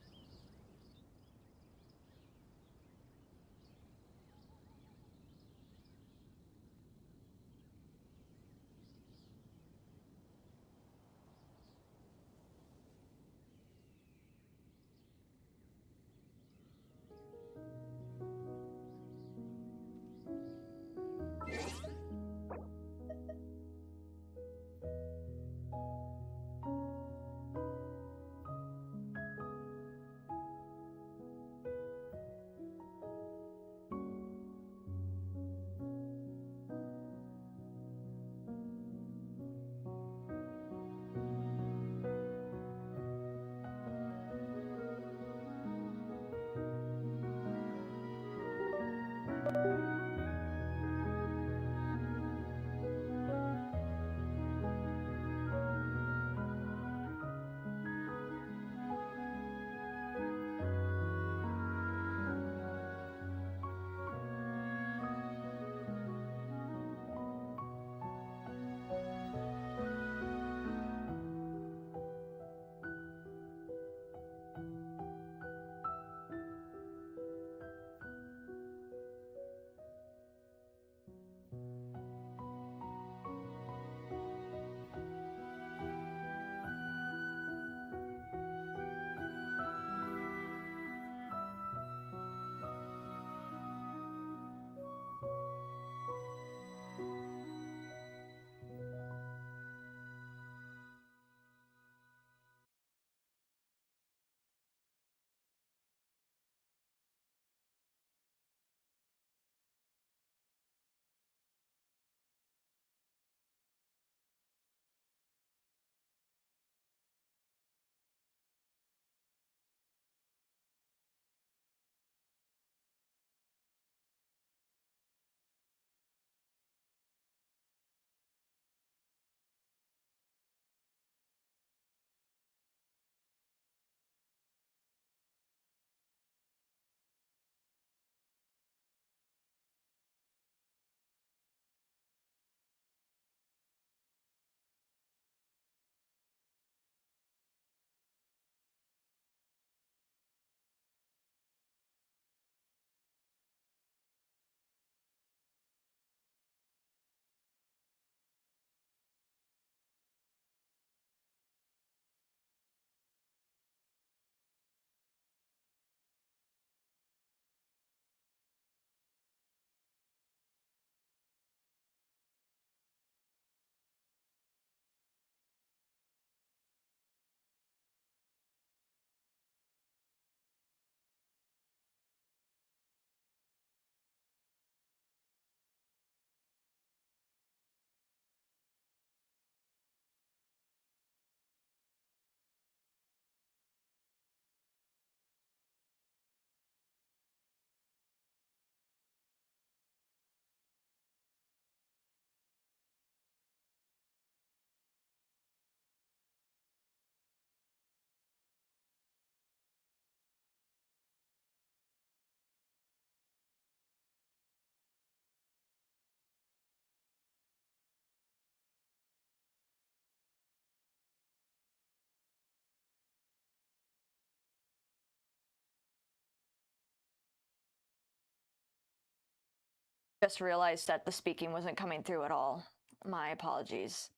Just realized that the speaking wasn't coming through at all. My apologies.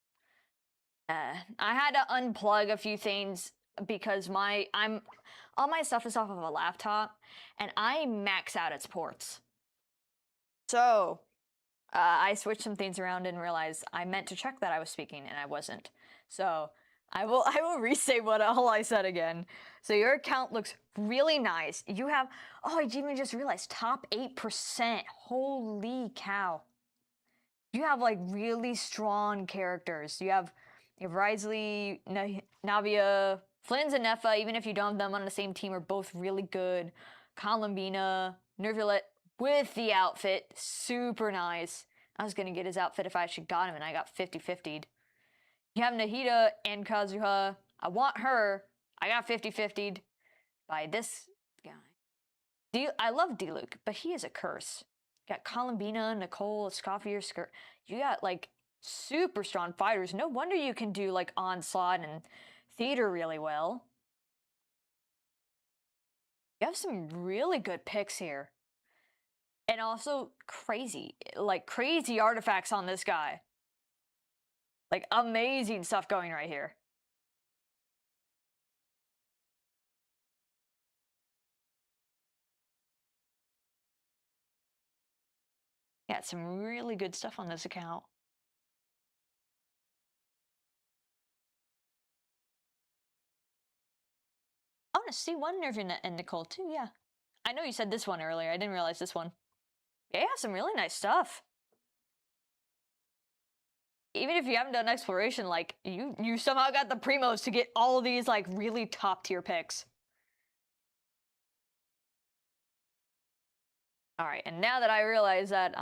I had to unplug a few things because all my stuff is off of a laptop, and I max out its ports. So I switched some things around and realized I meant to check that I was speaking, and I wasn't. So I will restate what all I said again. So your account looks really nice. You have, oh, I even just realized, top 8%. Holy cow. You have like really strong characters. You have Risley, Navia, Flynn's and Neffa, even if you don't have them on the same team, are both really good. Columbina, Nervulet with the outfit, super nice. I was gonna get his outfit if I actually got him, and I got 50-50'd. You have Nahida and Kazuha. I want her. I got 50-50'd by this guy. I love D-Luke, but he is a curse. You got Columbina, Nicole, Scoffier, Skirt. You got like super strong fighters. No wonder you can do like Onslaught and Theater really well. You have some really good picks here. And also crazy artifacts on this guy. Like amazing stuff going right here. Yeah, some really good stuff on this account. I want to see one Nervina and Nicole too, yeah. I know you said this one earlier. I didn't realize this one. Yeah, some really nice stuff. Even if you haven't done exploration, like you somehow got the primos to get all of these like really top tier picks. All right, and now that I realize that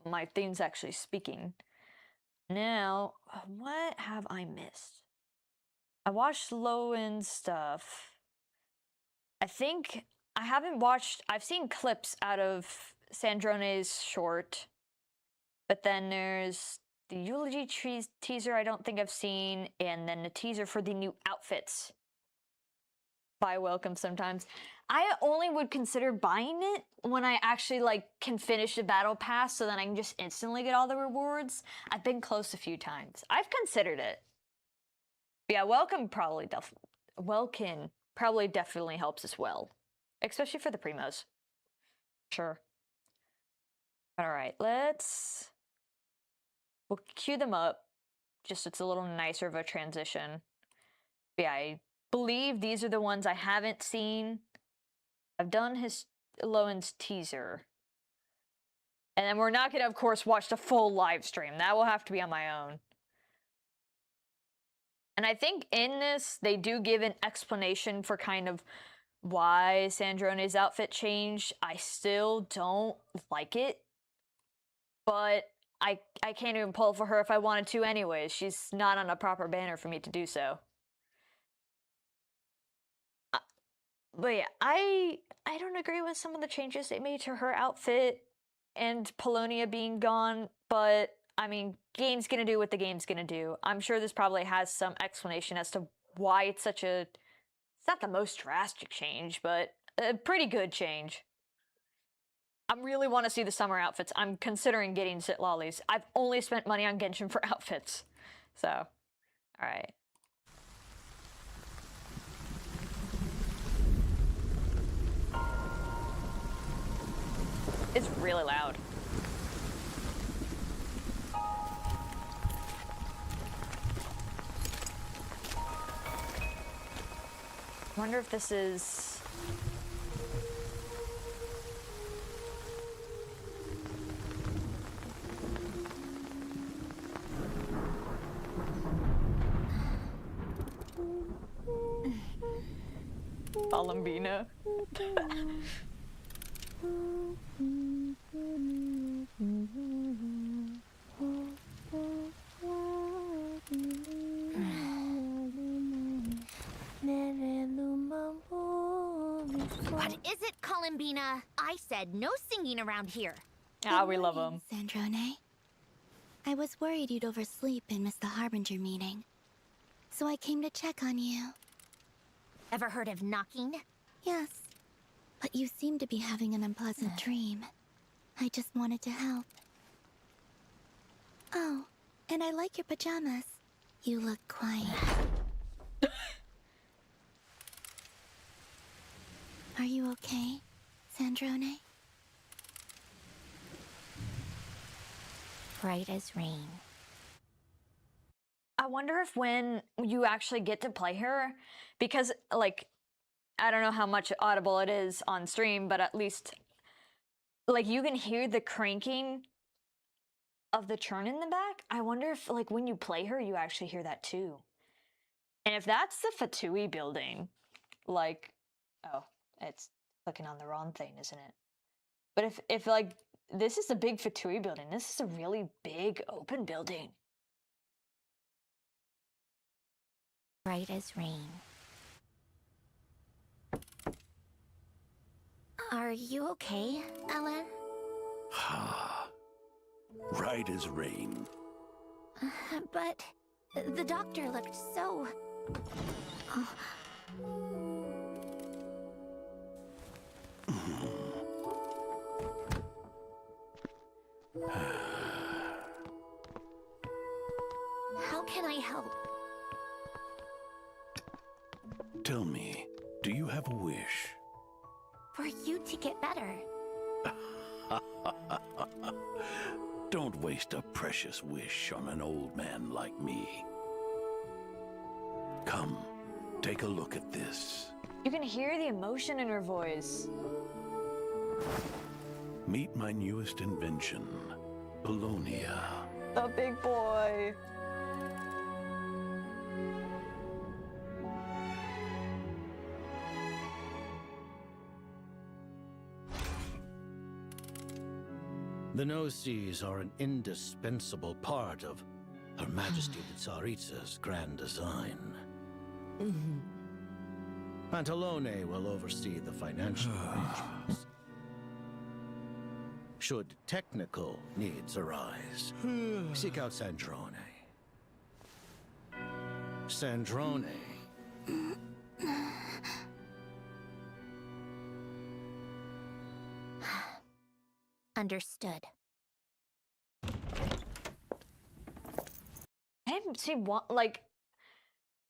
my thing's actually speaking. Now, what have I missed? I watched Lowen's stuff. I think I haven't watched, I've seen clips out of Sandrone's short, but then there's the Eulogy teaser I don't think I've seen, and then the teaser for the new outfits by Welcome sometimes. I only would consider buying it when I actually like can finish the battle pass so then I can just instantly get all the rewards. I've been close a few times. I've considered it. But yeah, Welcome probably definitely helps as well. Especially for the primos. Sure. All right, we'll queue them up. Just it's a little nicer of a transition. But yeah, I believe these are the ones I haven't seen. I've done Lowen's teaser. And then we're not gonna, of course, watch the full live stream. That will have to be on my own. And I think in this, they do give an explanation for kind of why Sandrone's outfit changed. I still don't like it. But I can't even pull for her if I wanted to anyways. She's not on a proper banner for me to do so. But yeah, I don't agree with some of the changes they made to her outfit and Polonia being gone, but I mean, game's gonna do what the game's gonna do. I'm sure this probably has some explanation as to why it's not the most drastic change, but a pretty good change. I really want to see the summer outfits. I'm considering getting Sit Lollies. I've only spent money on Genshin for outfits. So, all right. It's really loud. I wonder if this is... Columbina. What is it, Columbina? I said no singing around here. Ah, we love them. Sandrone. I was worried you'd oversleep and miss the Harbinger meeting. So I came to check on you. Ever heard of knocking? Yes, but you seem to be having an unpleasant dream. I just wanted to help. Oh, and I like your pajamas. You look quite... Are you okay, Sandrone? Bright as rain. I wonder if when you actually get to play her, because, like, I don't know how much audible it is on stream, but at least, like, you can hear the cranking of the churn in the back. I wonder if, like, when you play her, you actually hear that too. And if that's the Fatui building, like, oh, it's clicking on the wrong thing, isn't it? But if like, this is a big Fatui building, this is a really big open building. Bright as rain. Are you okay, Ellen? Right as rain. But the doctor looked so... How can I help? Tell me, do you have a wish? For you to get better. Don't waste a precious wish on an old man like me. Come, take a look at this. You can hear the emotion in her voice. Meet my newest invention, Polonia. The big boy. The no-seas are an indispensable part of Her Majesty the Tsaritsa's grand design. Pantalone will oversee the financial arrangements. Should technical needs arise, seek out Sandrone. Sandrone. Understood. I didn't see what, like,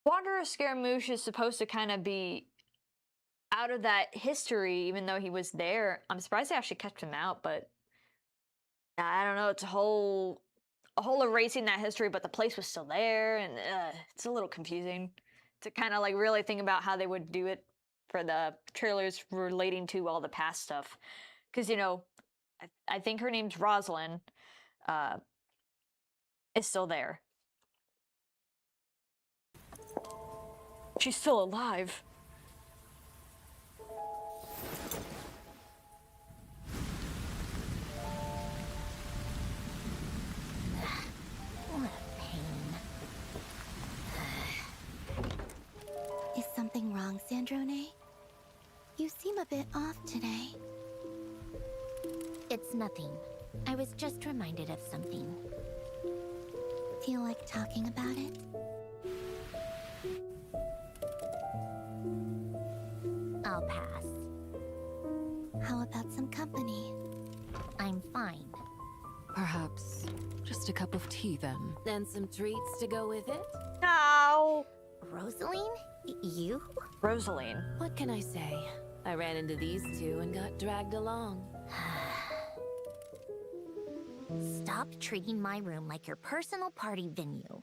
Wanderer Scaramouche is supposed to kind of be out of that history, even though he was there. I'm surprised they actually kept him out, but I don't know. It's a whole erasing that history, but the place was still there, and it's a little confusing to kind of like really think about how they would do it for the trailers relating to all the past stuff, because you know, I think her name's Rosalind, is still there. She's still alive. What a pain. Is something wrong, Sandrone? You seem a bit off today. It's nothing. I was just reminded of something. Feel like talking about it? I'll pass. How about some company? I'm fine. Perhaps just a cup of tea then. And some treats to go with it? No! Rosaline? You? Rosaline. What can I say? I ran into these two and got dragged along. Stop treating my room like your personal party venue.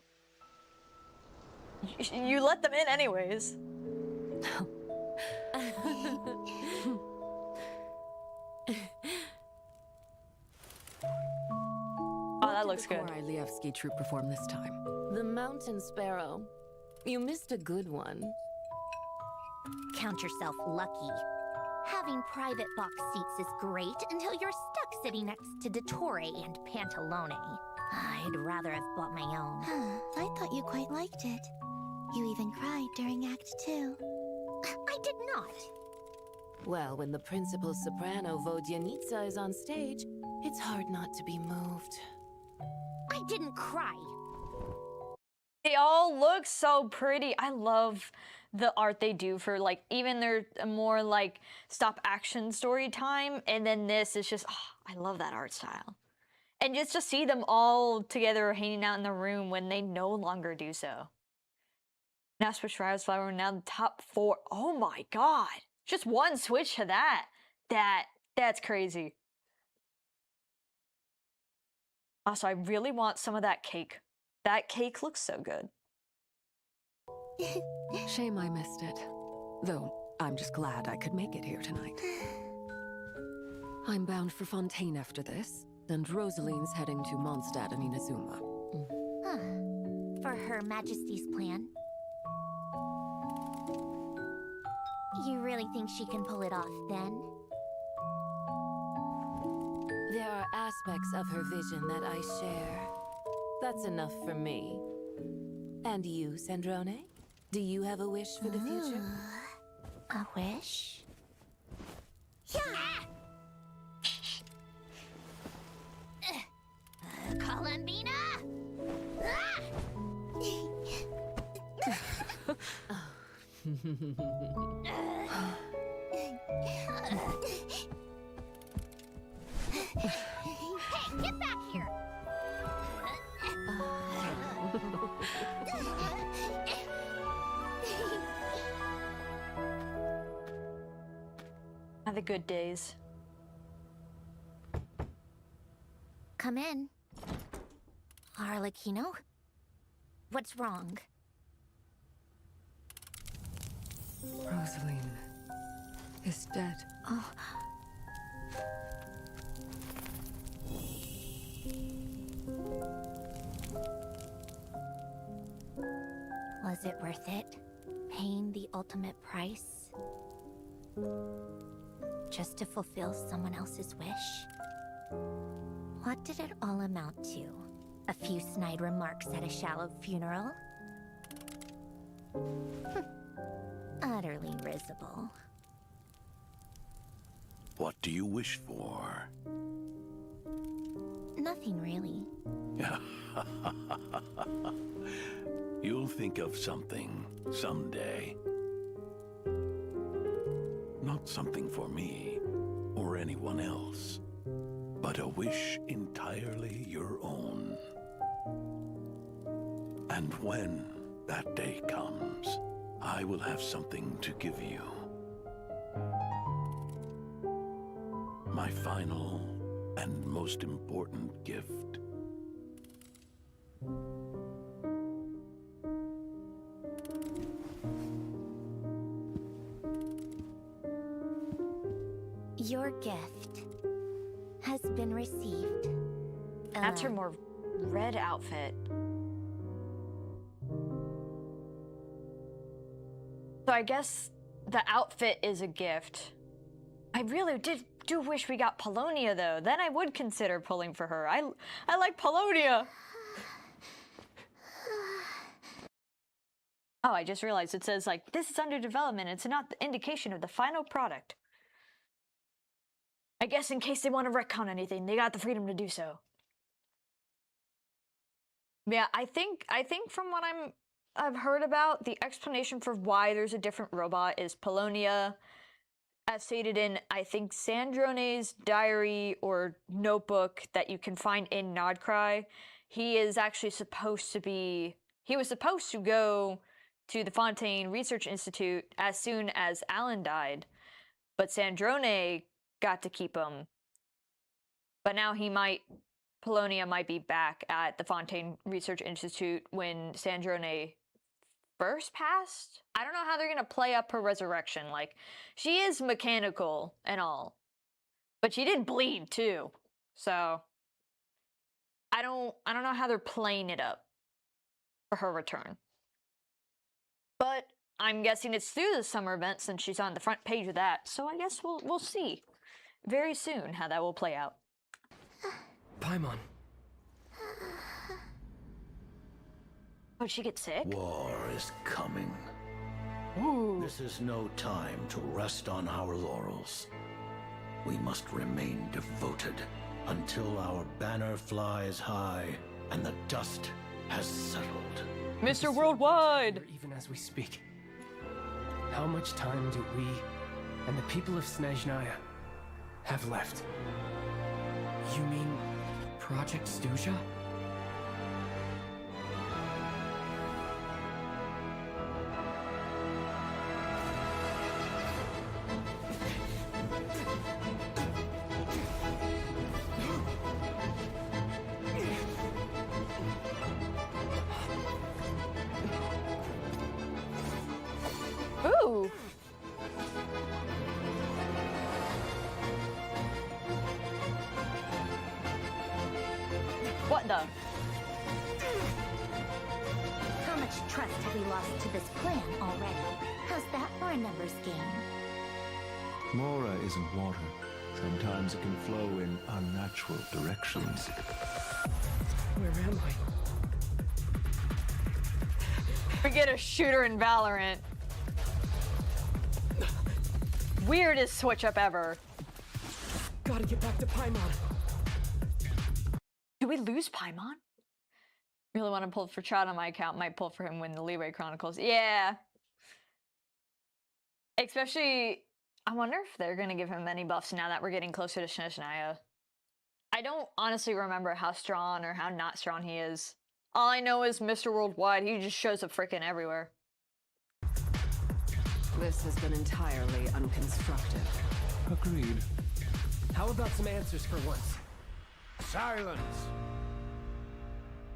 You let them in anyways. Oh, that looks good. How did the Korolievsky troupe perform this time? The Mountain Sparrow. You missed a good one. Count yourself lucky. Having private box seats is great until you're stuck sitting next to Dottore and Pantalone. I'd rather have bought my own. Huh, I thought you quite liked it. You even cried during Act 2. I did not. Well, when the principal soprano Vodyanitsa is on stage, it's hard not to be moved. I didn't cry. They all look so pretty. I love the art they do for like even their more like stop action story time, and then this is just I love that art style. And just to see them all together hanging out in the room when they no longer do so. Now switch Rise Flower now the top 4. Oh my god. Just one switch to that. That's crazy. Also, I really want some of that cake. That cake looks so good. Shame I missed it. Though, I'm just glad I could make it here tonight. I'm bound for Fontaine after this, and Rosaline's heading to Mondstadt and Inazuma. For Her Majesty's plan. You really think she can pull it off, then? There are aspects of her vision that I share. That's enough for me. And you, Sandrone? Do you have a wish for the future? A wish? Yeah! Columbina! Hey, get back here! Have the good days. Come in. Arlecchino? What's wrong? Rosaline is dead. Oh. Was it worth it? Paying the ultimate price? Just to fulfill someone else's wish? What did it all amount to? A few snide remarks at a shallow funeral? Utterly risible. What do you wish for? Nothing really. You'll think of something someday. Not something for me or anyone else, but a wish entirely your own. And when that day comes, I will have something to give you. My final and most important gift. Your gift has been received. That's her more red outfit. So I guess the outfit is a gift. I really do wish we got Polonia though. Then I would consider pulling for her. I like Polonia. Oh, I just realized it says like this is under development. It's not the indication of the final product. I guess in case they want to retcon anything, they got the freedom to do so. Yeah, I think from what I've heard about, the explanation for why there's a different robot is Polonia, as stated in, I think, Sandrone's diary or notebook that you can find in Nodcry. He is actually supposed to be, he was supposed to go to the Fontaine Research Institute as soon as Alan died, but Sandrone got to keep him. But now Polonia might be back at the Fontaine Research Institute when Sandrone first passed. I don't know how they're gonna play up her resurrection. Like, she is mechanical and all, but she did bleed too. So I don't know how they're playing it up for her return. But I'm guessing it's through the summer event since she's on the front page of that. So I guess we'll see very soon how that will play out. Paimon. Oh, did she get sick? War is coming. Ooh. This is no time to rest on our laurels. We must remain devoted until our banner flies high and the dust has settled. Mr. Worldwide! Even as we speak. How much time do we and the people of Snezhnaya have left? You mean Project Stuja? Ooh! What the? How much trust have we lost to this plan already? How's that for a numbers game? Mora isn't water. Sometimes it can flow in unnatural directions. Where am I? We get a shooter in Valorant. Weirdest switch up ever. Gotta get back to Paimon. Do we lose Paimon? Really want to pull for Chad on my account. Might pull for him when the Leeway Chronicles. Yeah. Especially, I wonder if they're going to give him any buffs now that we're getting closer to Snezhnaya. I don't honestly remember how strong or how not strong he is. All I know is Mr. Worldwide, he just shows up freaking everywhere. This has been entirely unconstructive. Agreed. How about some answers for once? Silence!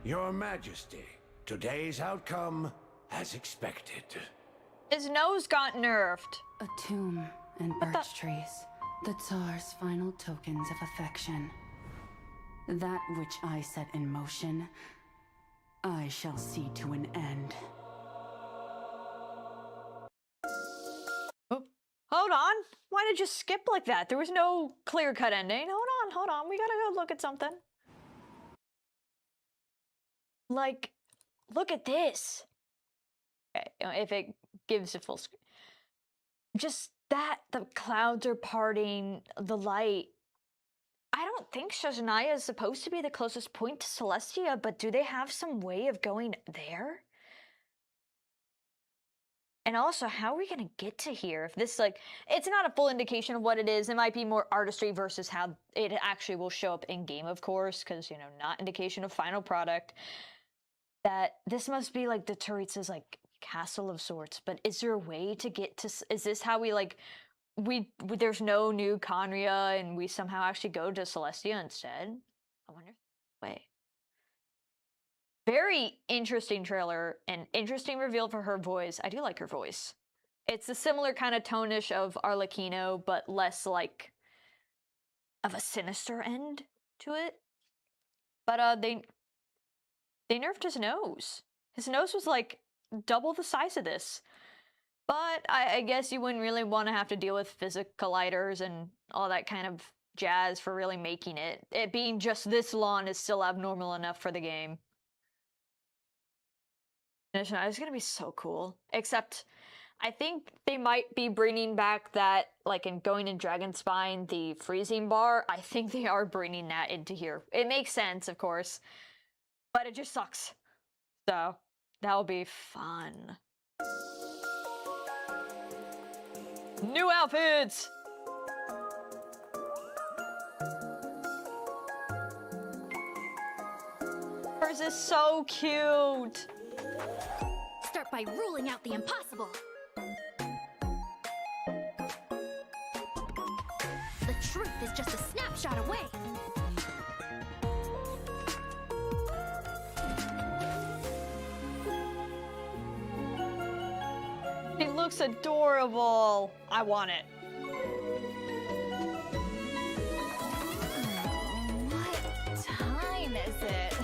Your Majesty, today's outcome as expected. His nose got nerfed. A tomb and birch trees. The Tsar's final tokens of affection. That which I set in motion, I shall see to an end. Oh, hold on. Why did you skip like that? There was no clear-cut ending. Hold on. We gotta go look at something. Like, look at this. Okay, if it gives a full screen. Just that, the clouds are parting, the light. I don't think Snezhnaya is supposed to be the closest point to Celestia, but do they have some way of going there? And also, how are we going to get to here? If this, like, it's not a full indication of what it is. It might be more artistry versus how it actually will show up in-game, of course, because, you know, not indication of final product. That this must be, like, the Teritsa's, like, castle of sorts. But is there a way to get to... Is this how we, like... There's no new Conria, and we somehow actually go to Celestia instead? I wonder if there's a way. Very interesting trailer, and interesting reveal for her voice. I do like her voice. It's a similar kind of tone-ish of Arlecchino, but less like of a sinister end to it. But they nerfed his nose. His nose was like double the size of this. But I guess you wouldn't really want to have to deal with physics colliders and all that kind of jazz for really making it. It being just this long is still abnormal enough for the game. It's gonna be so cool. Except, I think they might be bringing back that, like in going in Dragonspine, the freezing bar. I think they are bringing that into here. It makes sense, of course. But it just sucks. So, that'll be fun. New outfits! Hers is so cute! Start by ruling out the impossible. The truth is just a snapshot away. It looks adorable. I want it. What time is it?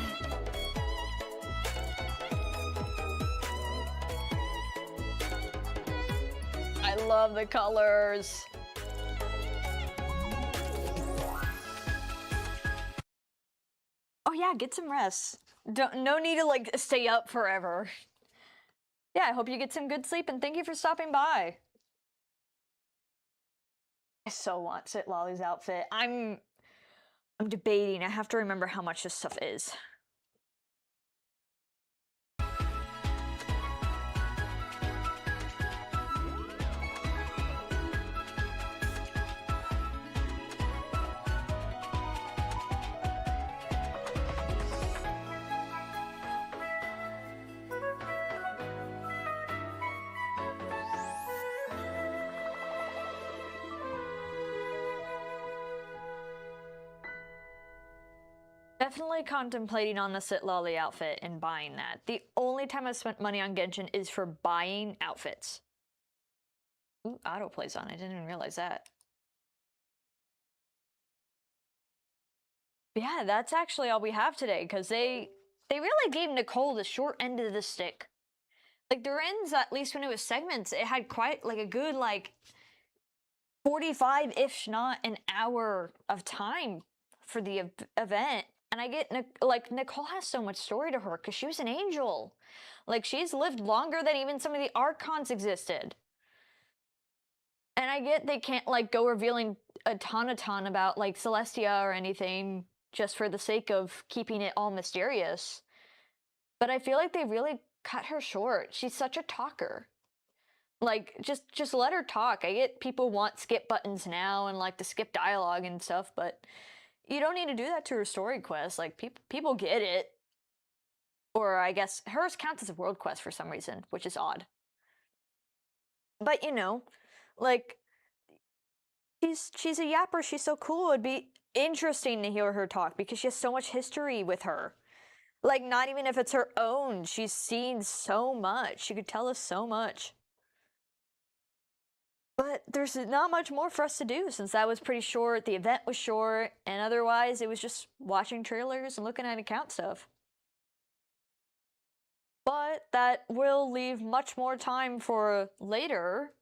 I love the colors. Oh yeah, get some rest. No need to like stay up forever. Yeah, I hope you get some good sleep, and thank you for stopping by. I so want Sit Lolly's outfit. I'm debating. I have to remember how much this stuff is. definitely contemplating on the Sit Lolly outfit and buying that. The only time I've spent money on Genshin is for buying outfits. Ooh, autoplay's on. I didn't even realize that. Yeah, that's actually all we have today, because they really gave Nicole the short end of the stick. Like, their ends, at least when it was segments, it had quite, like, a good, like, 45, if not an hour of time for the event. And I get, like, Nicole has so much story to her, because she was an angel. Like, she's lived longer than even some of the Archons existed. And I get they can't, like, go revealing a ton about, like, Celestia or anything, just for the sake of keeping it all mysterious. But I feel like they really cut her short. She's such a talker. Like, just let her talk. I get people want skip buttons now and, like, to skip dialogue and stuff, but you don't need to do that to her story quest. Like, people get it. Or I guess hers counts as a world quest for some reason, which is odd. But, you know, like, she's a yapper. She's so cool. It'd be interesting to hear her talk because she has so much history with her. Like, not even if it's her own. She's seen so much. She could tell us so much. But there's not much more for us to do since that was pretty short, the event was short, and otherwise it was just watching trailers and looking at account stuff. But that will leave much more time for later,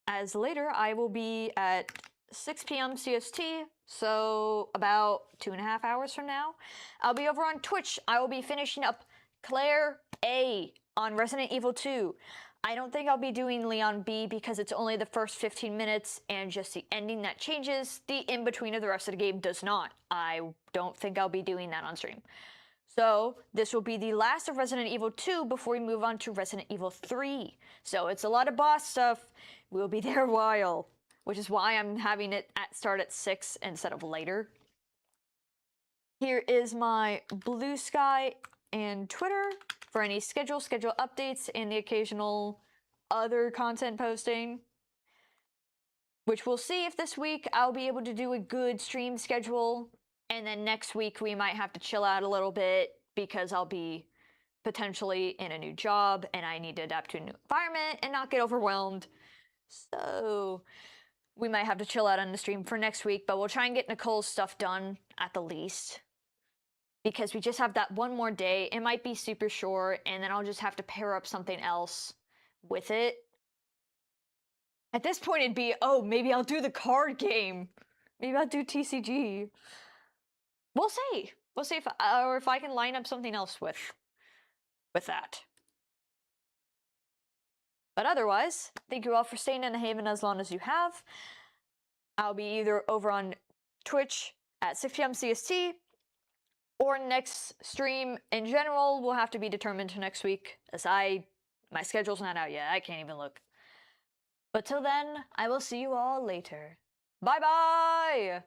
as later I will be at 6 p.m. CST, so about 2.5 hours from now. I'll be over on Twitch. I will be finishing up Claire A on Resident Evil 2. I don't think I'll be doing Leon B because it's only the first 15 minutes and just the ending that changes. The in-between of the rest of the game does not. I don't think I'll be doing that on stream. So this will be the last of Resident Evil 2 before we move on to Resident Evil 3. So it's a lot of boss stuff. We'll be there a while, which is why I'm having it start at 6 instead of later. Here is my Blue Sky and Twitter for any schedule updates, and the occasional other content posting, which we'll see if this week I'll be able to do a good stream schedule, and then next week we might have to chill out a little bit because I'll be potentially in a new job and I need to adapt to a new environment and not get overwhelmed. So we might have to chill out on the stream for next week, but we'll try and get Nicole's stuff done at the least, because we just have that one more day. It might be super short, and then I'll just have to pair up something else with it. At this point, it'd be, oh, maybe I'll do the card game. Maybe I'll do TCG. We'll see. We'll see if I can line up something else with that. But otherwise, thank you all for staying in the Haven as long as you have. I'll be either over on Twitch at 6 p.m. CST, or next stream in general will have to be determined to next week, as my schedule's not out yet. I can't even look. But till then, I will see you all later. Bye-bye!